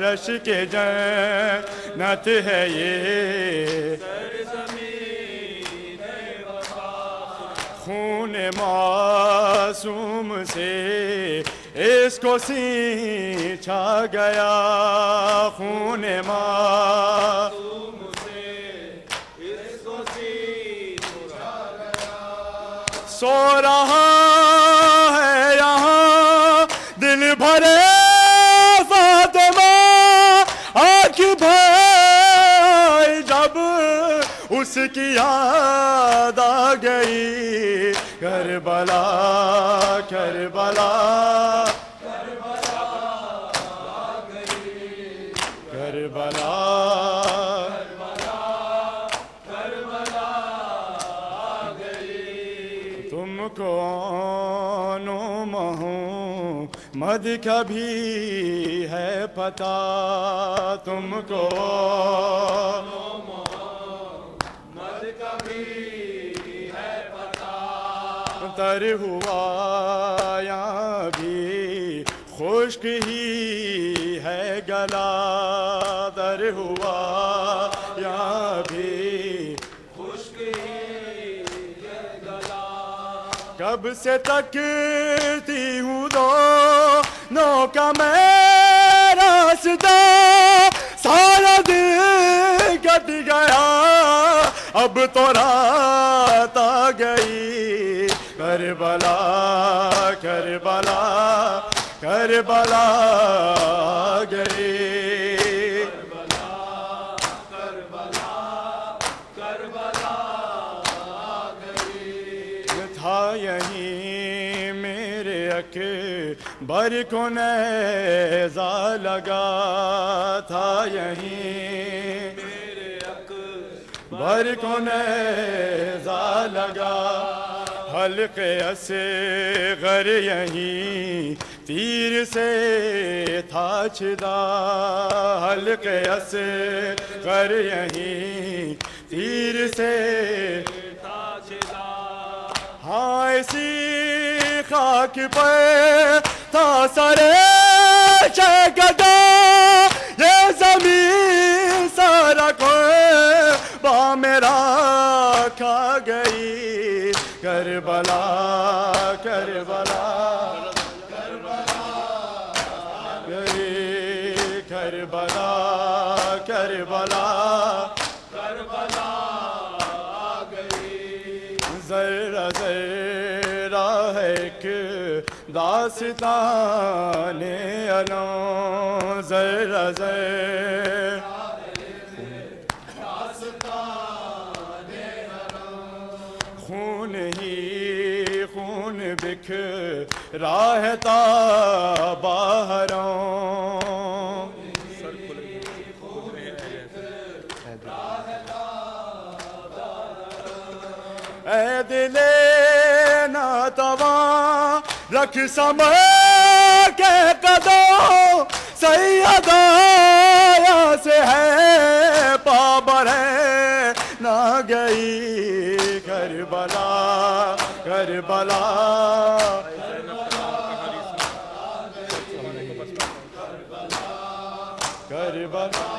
رش کے جنت ہے یہ سرزمین وفا، خون معصوم سے اس کو سینچا گیا، خون معصوم سے اس کو سینچا گیا، سو رہا ہے یہاں دل بھرے فاطمہ، آنکھ بھائی جب اس کی یاد آ گئی، کربلا کربلا کربلا آ گئی، کربلا کربلا کربلا آ گئی، تم کون محمد کا بھی ہے پتہ، تم کو محمد کا بھی ہے پتہ، تر ہوا یا بھی خشک ہی ہے گلا، تر ہوا یا بھی خشک ہی ہے گلا، کب سے تکتی ہوں دونوں کا میں راستہ، سارا دل کٹ گیا اب تو رات آ گئی، کربلا کربلا کربلا آ گئی، کربلا کربلا کربلا آ گئی، تھا یہیں میرے اکبر کو نیزہ لگا، تھا یہیں میرے اکبر کو نیزہ لگا، حلق اصغر یہیں تیر سے تھا چھدا حلقِ اصغر یہیں تیر سے تھا چھدا ہاں اسی خاک پر تھا سرے شہگدہ یہ زمین سارا قربا میرا کھا گئی کربلا کربلا گئی کربلا کربلا کربلا گئی ذرہ ذرہ ہے ایک داستان علم ذرہ ذرہ خون ہی خون بکھرا ہے تابہروں اے دل ناتواں رکھ سنبھل کے قدم سیدہ سے ہے پابر ہے نہ گئی کربلا کربلا کربلا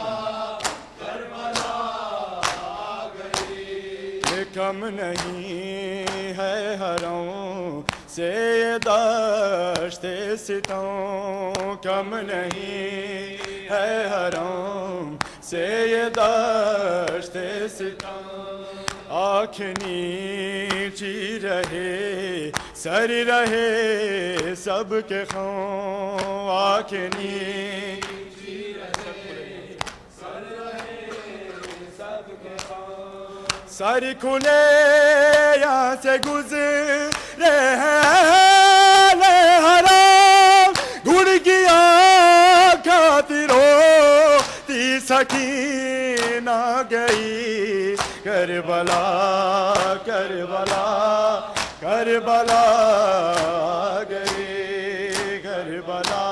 کم نہیں ہے حرم سے یہ دشت ستم کم نہیں ہے حرم سے یہ دشت ستم آنکھ نیچی رہے سر رہے سب کے خوں آنکھ نیچی رہے سر رہے سب کے خوں سر کھلے یہاں سے گزرے ہیں حرام گڑ گیا خاطروں تی سکینہ گئی کربلا کربلا کربلا گئی کربلا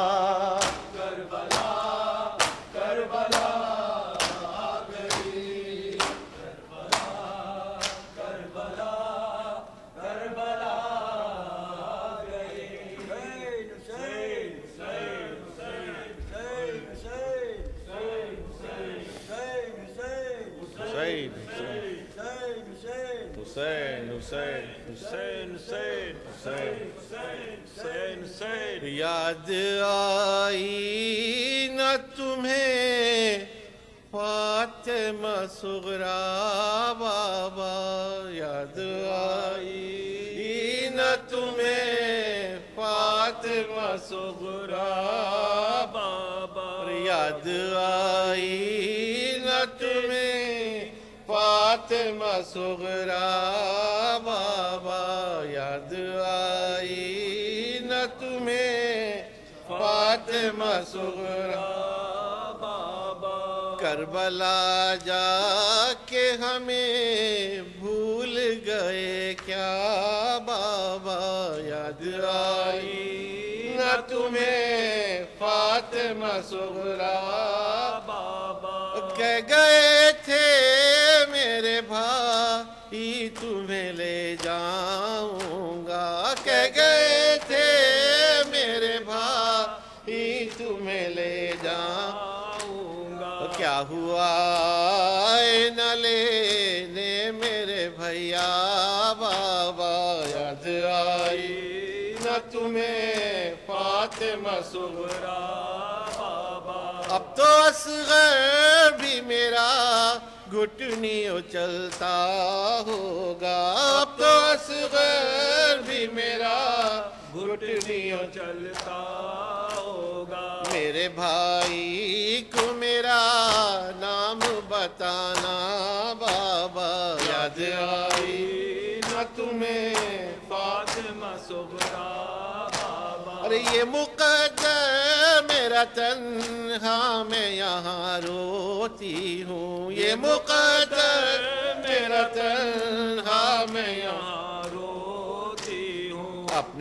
کربلا کربلا گئی کربلا کربلا گئی حسین حسین حسین حسین حسین حسین حسین یاد آئی نہ تمہیں فاطمہ صغرا بابا یاد آئی نہ تمہیں فاطمہ صغرا بابا یاد آئی نہ تمہیں فاطمہ صغرا بابا یاد آئی نہ تمہیں فاطمہ صغرا بابا کربلا جا کے ہمیں بھول گئے کیا بابا یاد آئی نہ تمہیں فاطمہ صغرا بابا کہہ گئے تھے میرے بھائی تمہیں لے جاؤں گا کہہ گئے تھے میرے بھائی تمہیں لے جاؤں گا کیا ہوا نہ لینے میرے بھیا بابا یاد آئی نہ تمہیں فاطمہ صغرا بابا اب تو اصغر بھی میرا گھٹنیوں چلتا ہوگا اب تو اصغر بھی میرا گھٹنیوں چلتا ہوگا میرے بھائی کو میرا نام بتانا بابا یاد آئی نہ تمہیں فاطمہ صغرا بابا اور یہ مقدر میرا تنہا میں یہاں روتی ہوں یہ مقدر میرا تنہا میں یہاں روتی ہوں اپنے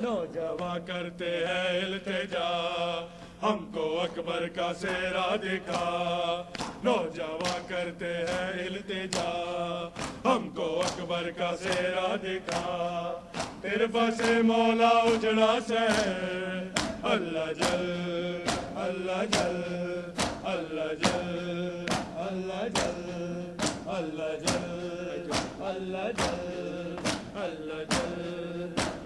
نوجوان کرتے ہیں التجا ہم کو اکبر کا سہرا دکھا نوجوان کرتے ہیں التجا ہم کو اکبر کا سہرا دکھا پھر بسے مولا اجڑا سے اللہ جل اللہ جل اللہ جل اللہ جل اللہ جل اللہ جل اللہ جل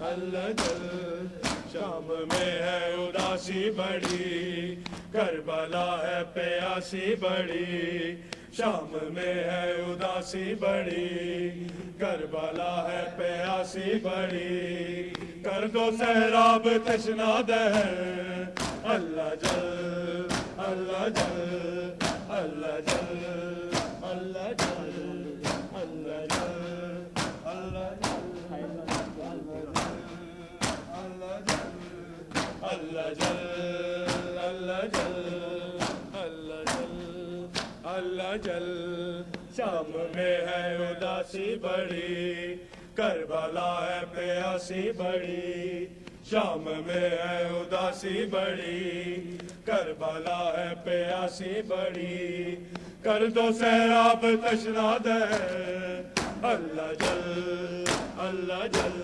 اللہ جل شام میں ہے اداسی بڑی کربلا ہے پیاسی بڑی شام میں ہے اداسی بڑی کربلا ہے پیاسی بڑی کر دو سیراب تشنا دہر اللہ جل اللہ جل اللہ جل اللہ جل اللہ جل اللہ اللہ جل اللہ جل اللہ جل اللہ جل شام میں ہے اداسی بڑی کربلا ہے پیاسی بڑی شام میں ہے اداسی بڑی کربلا ہے پیاسی بڑی کر دو سیراب تشنا دے اللہ جل اللہ جل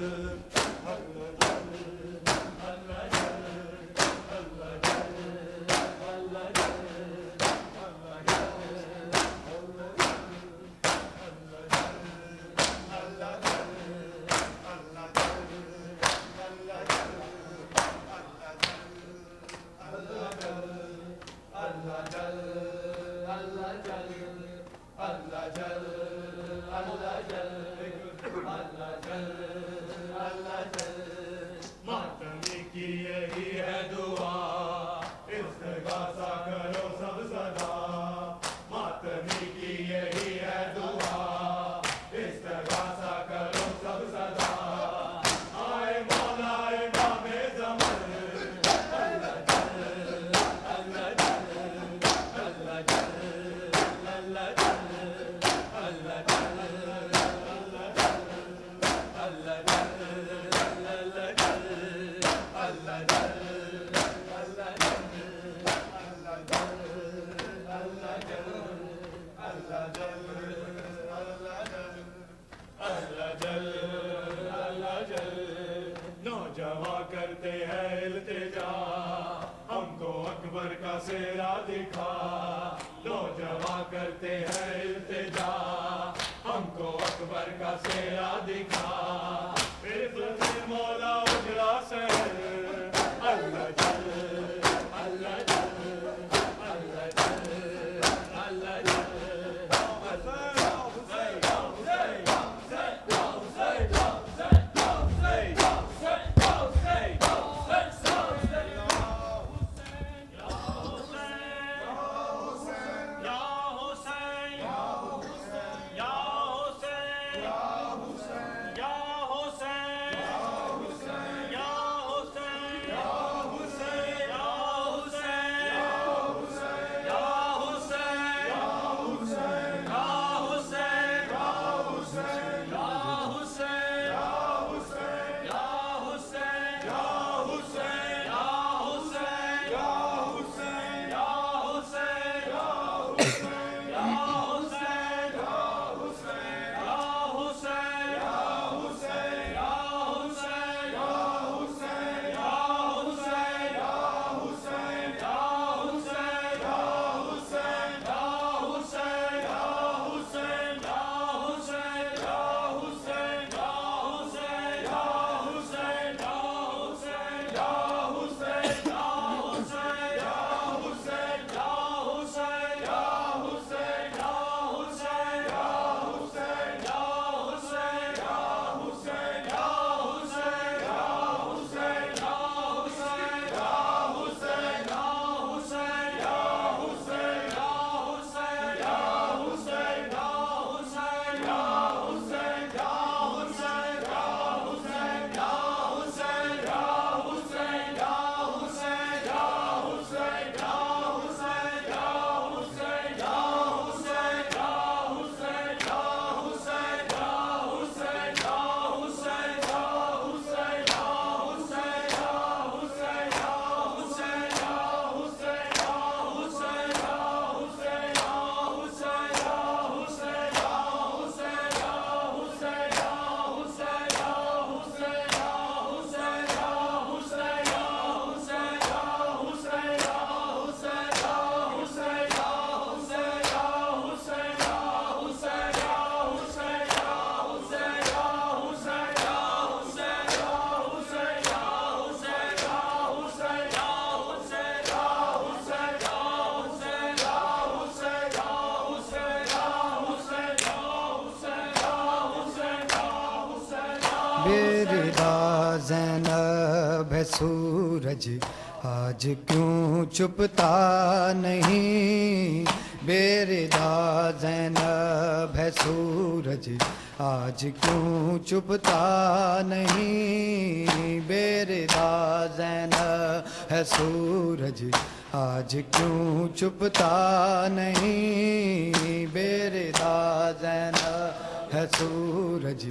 ماتمی کی یہی ہے دعا استغاثہ کرو سب صدا ماتمی کی یہی ہے دعا استغاثہ کرو سب صدا آئے مولا امام زمان اللہ جل اللہ جل اللہ جل اللہ جل اللہ جل اللہ نوجوان کرتے ہیں التجا ہم کو اکبر کا سہرا دکھا نوجوان کرتے ہیں التجا ہم کو اکبر کا سہرا دکھا پھر سے مولا اجڑا سے اللہ جل اللہ جل اللہ جل اللہ جل یا ہے سورج آج کیوں چھپتا نہیں، بے رضا زینب ہے سورج آج کیوں چھپتا نہیں، بے رضا زینب ہے سورج آج کیوں چھپتا نہیں، بے رضا زینب ہے سورج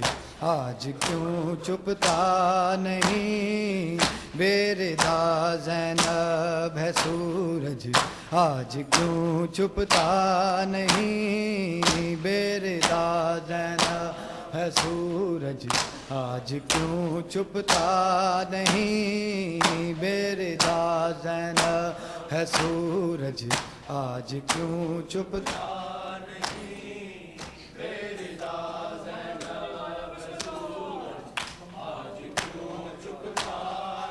آج کیوں چھپتا نہیں، بے رضا زینب ہے سورج آج کیوں چھپتا نہیں، بے رضا زینب ہے سورج آج کیوں چھپتا نہیں، بے رضا زینب ہے سورج آج کیوں چھپتا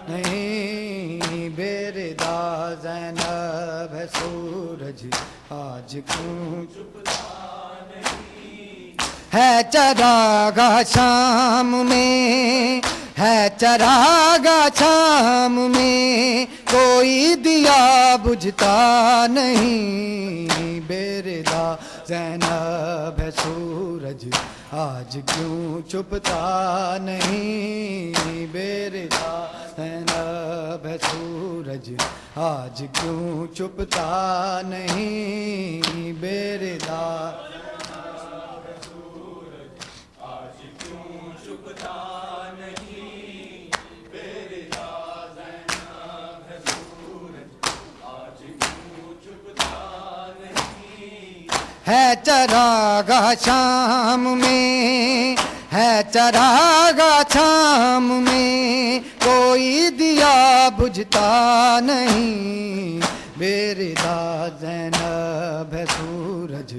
نہیں، بے رضا زینب ہے سورج آج کیوں ہے چراغا شام میں، ہے چراغا شام میں، کوئی دیا بجھتا نہیں، بے رضا زینب ہے سورج آج کیوں چھپتا نہیں، بے رضا زینب ہے سورج آج کیوں چھپتا نہیں، بے رضا ہے چراغا شام میں، ہے چراغا شام میں، کوئی دیا بجھتا نہیں، بے رضا زینب ہے سورج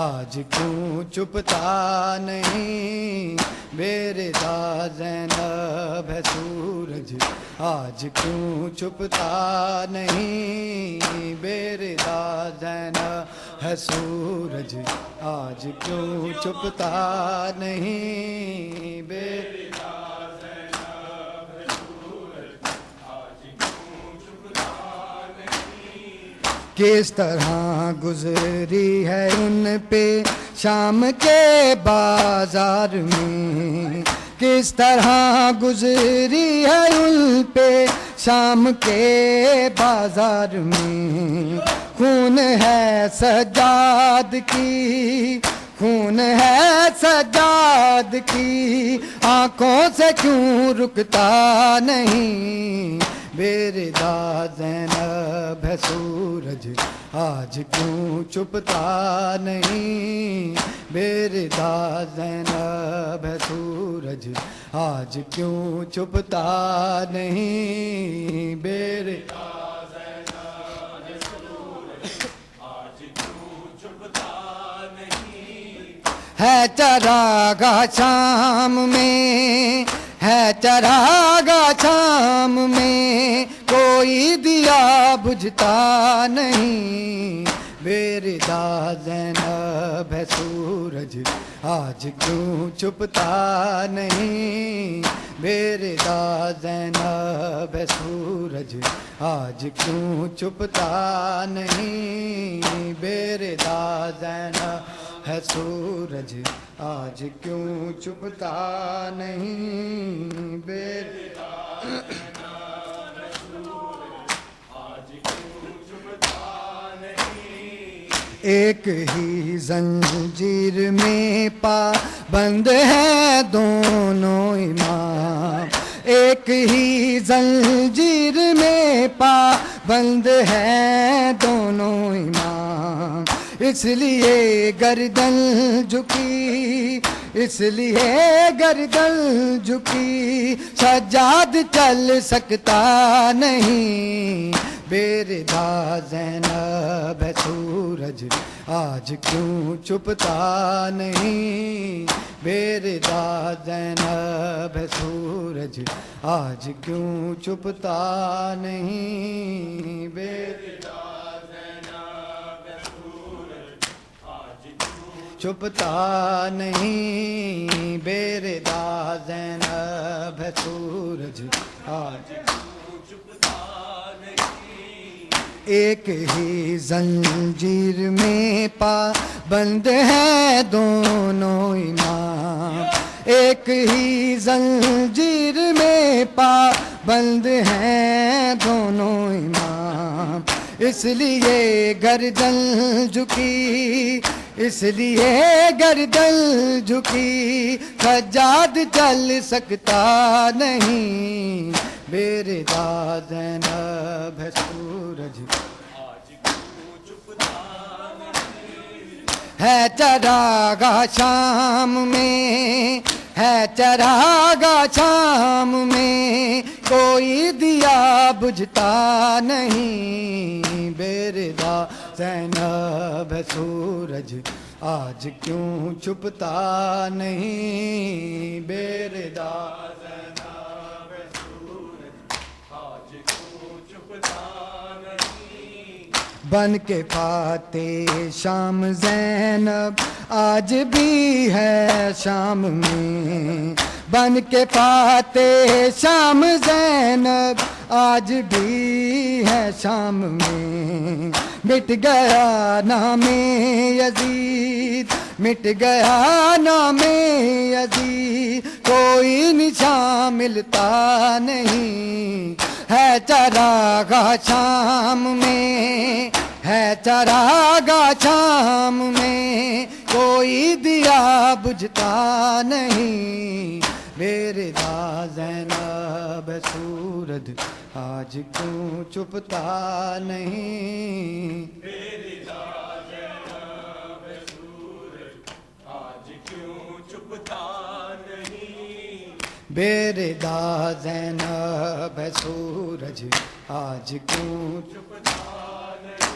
آج کیوں چھپتا نہیں، بے رضا زینب ہے سورج آج کیوں چھپتا نہیں، بے رضا زینب ہے سورج آج کیوں چھپتا نہیں، بے رضا زینب ہے سورج آج کیوں چھپتا نہیں، کس طرح گزری ہے ان پہ شام کے بازار میں، کس طرح گزری ہے ان پہ شام کے بازار میں، خون ہے سجاد کی، خون ہے سجاد کی، آنکھوں سے کیوں رکتا نہیں، بے رضا زینب ہے سورج آج کیوں چھپتا نہیں، بے رضا زینب ہے سورج آج کیوں چھپتا نہیں، بے رضا زینب ہے سورج آج کیوں چھپتا نہیں، ہے چراغا شام میں، ہے چراغا شام میں، کوئی دیا بجھتا نہیں، بے رضا زینب ہے سورج آج کیوں چھپتا نہیں، بے رضا زینب ہے سورج آج کیوں چھپتا نہیں، بے رضا زینب ہے سورج آج کیوں چھپتا نہیں، بے رضا ایک ہی زنجیر میں پابند ہیں دونوں امام، ایک ہی زنجیر میں پابند ہیں دونوں امام، اس لیے گردن جھکی، اس لیے گردن جھکی، سجاد چل سکتا نہیں، بے رضا زینب ہے سورج آج کیوں چھپتا نہیں، بے رضا زینب ہے سورج آج کیوں چھپتا نہیں، بے رضا زینب ہے سورج آج کیوں چھپتا نہیں، بے ردا زینب ہے سورج آج ایک ہی زنجیر میں پابند ہیں دونوں امام، ایک ہی زنجیر میں پابند ہیں دونوں امام، اس لیے گردن جھکی، اس لیے گردن جھکی، سجاد چل سکتا نہیں، بے ردا زینب ہے سورج ہے چراغا شام میں، ہے چراغا شام میں، کوئی دیا بجھتا نہیں، بے ردا زینب ہے سورج آج کیوں چھپتا نہیں، بے ردا زینب ہے سورج آج کیوں چھپتا نہیں، بن کے فاتح شام زینب آج بھی ہے شام میں، بن کے فاتح شام زینب آج بھی ہے شام میں، مٹ گیا نام یزید، مٹ گیا نام یزید، کوئی نشان ملتا نہیں، ہے چراغا شام میں، ہے چراغا شام میں، کوئی دیا بجھتا نہیں، بے ردا زینب سورج آج کیوں چھپتا نہیں، بے ردا زینب سورج آج کیوں چھپتا نہیں، بے ردا زینب سورج آج کیوں چھپتا نہیں،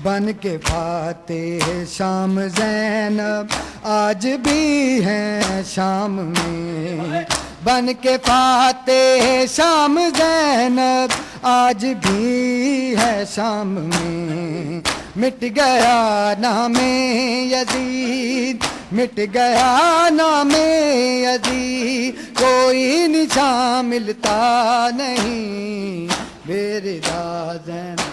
بن کے فاتح شام زینب آج بھی ہیں شام میں، بن کے فاتح شام زینب آج بھی ہے شام میں، مٹ گیا نام یزید، مٹ گیا نام یزید، کوئی نشان ملتا نہیں، بے ردا زینب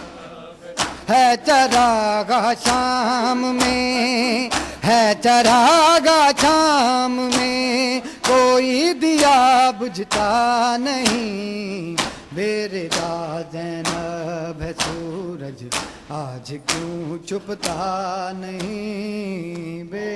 ہے چراغا شام میں، ہے چراغا شام میں، کوئی دیا بجھتا نہیں، بے ردا زینب ہے سورج آج کیوں چھپتا نہیں، بے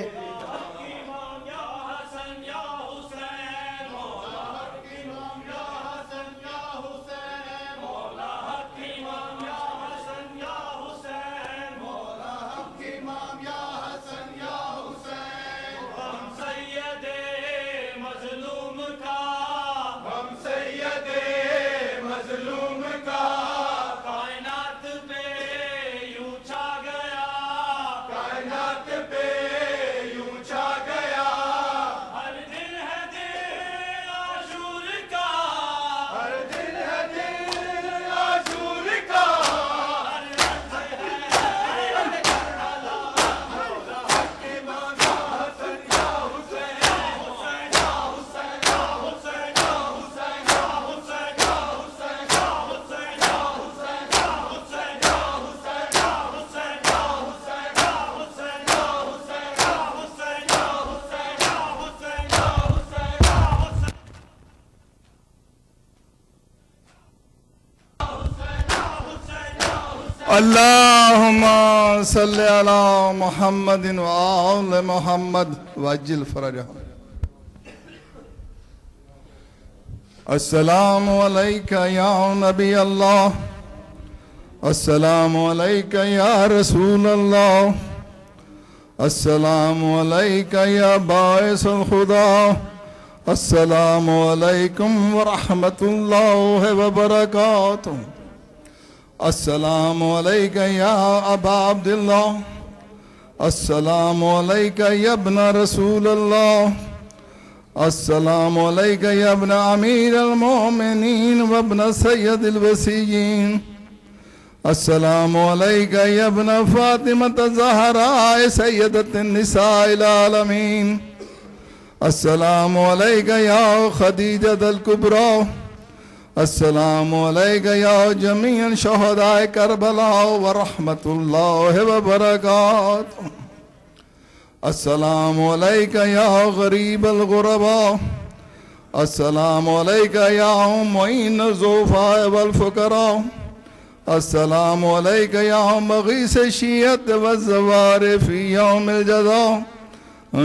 اللہم صلی علی محمد وآل محمد وعجل فرجہم۔ السلام علیکہ یا نبی اللہ، السلام علیکہ یا رسول اللہ، السلام علیکہ یا باعث الخدا، السلام علیکم ورحمت اللہ وبرکاتہ، السلام علیکہ یا ابا عبداللہ، السلام علیکہ یا ابن رسول اللہ، السلام علیکہ یا ابن امیر المؤمنین وابن سید الوسیین، السلام علیکہ یا ابن فاطمة الزہراء سیدۃ النساء العالمین السلام علیکہ یا خدیجۃ الکبریٰ السلام علیکہ یا جمیع شہداء کربلا ورحمۃ اللہ وبرکاتہ السلام علیکہ یا غریب الغرباء السلام علیکہ یا معین الضعفاء والفقراء السلام علیکہ یا مغیث الشیعۃ والزوار فی یوم الجزاء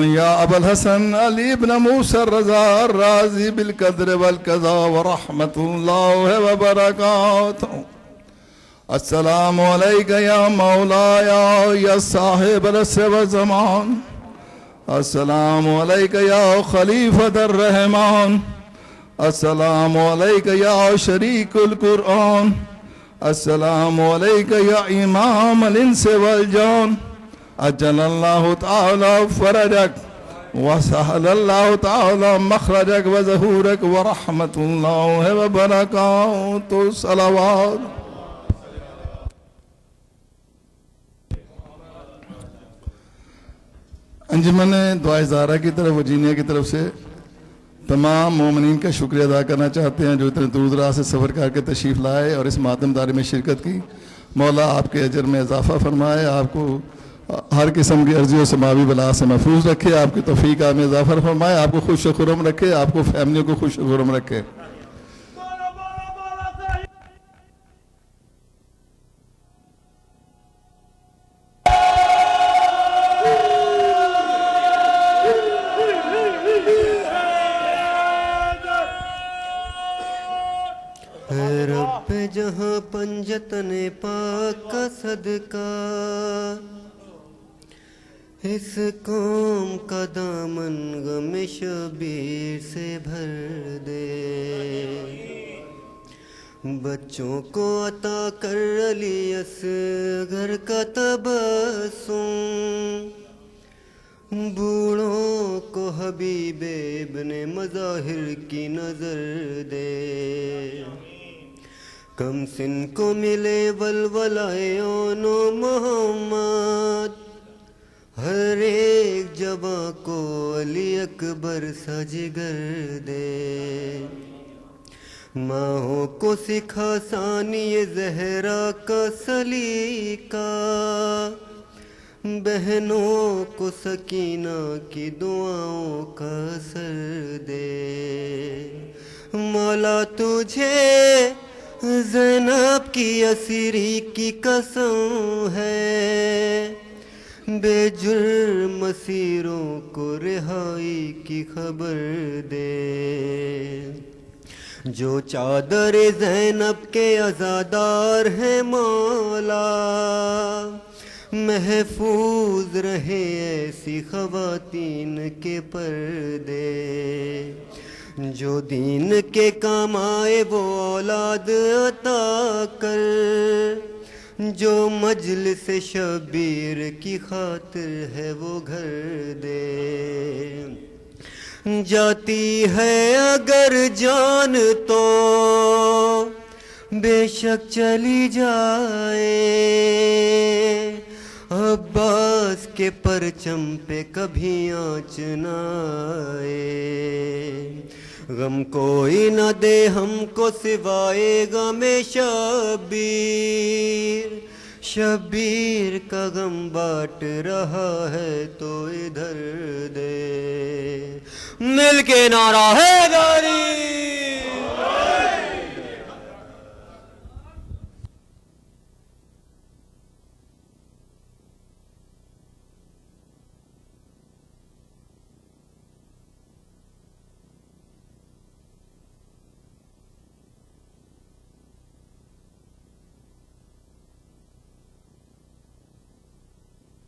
یا ابا الحسن علی بن موسیٰ الرضا الرازی بالقدر والقضاء ورحمۃ اللہ وبرکاتہ السلام علیکہ یا مولایا یا صاحب العصر والزمان السلام علیکہ یا خلیفۃ الرحمن السلام علیکہ یا شریک القرآن السلام علیکہ یا امام الانس والجان اجل اللہ تعالی فرجک وسہل اللہ تعالی مخرجک وظہورک ورحمۃ اللہ وبرکاتہ صلوات. انجمن دعائے زہرا کی طرف وجینیہ کی طرف سے تمام مومنین کا شکریہ ادا کرنا چاہتے ہیں جو اتنے دور دراز سے سفر کر کے تشریف لائے اور اس ماتم داری میں شرکت کی. مولا آپ کے اجر میں اضافہ فرمائے, آپ کو ہر قسم کی عرضی و سماوی بلا سے محفوظ رکھے, آپ کی توفیق میں اضافہ فرمائے, آپ کو خوش و خرم رکھے, آپ کو فیملیوں کو خوش و خرم رکھے. رب جہاں پنجتن پاک کا صدقہ اس قوم کا دامن غم شبیر سے بھر دے, بچوں کو عطا کر علی اصغر کا تبسم, بوڑھوں کو حبیب ابن مظاہر کی نظر دے, کم سن کو ملے ولولائے اون و محمد, ہر ایک جواں کو علی اکبر سا جگر دے, ماہوں کو سکھا ثانی زہرا کا سلیقہ, بہنوں کو سکینہ کی دعاؤں کا اثر دے. مولا تجھے زینب کی اسیری کی قسم ہے, بے جرم اسیروں کو رہائی کی خبر دے, جو چادر زینب کے عزادار ہیں مولا, محفوظ رہے ایسی خواتین کے پردے, جو دین کے کام آئے وہ اولاد عطا کر, جو مجلس شبیر کی خاطر ہے وہ گھر دے. جاتی ہے اگر جان تو بے شک چلی جائے, عباس کے پرچم پہ کبھی آنچ نہ آئے, غم کوئی نہ دے ہم کو سوائے غم شبیر, شبیر کا غم بانٹ رہا ہے تو ادھر دے. مل کے نعرہ ہے گا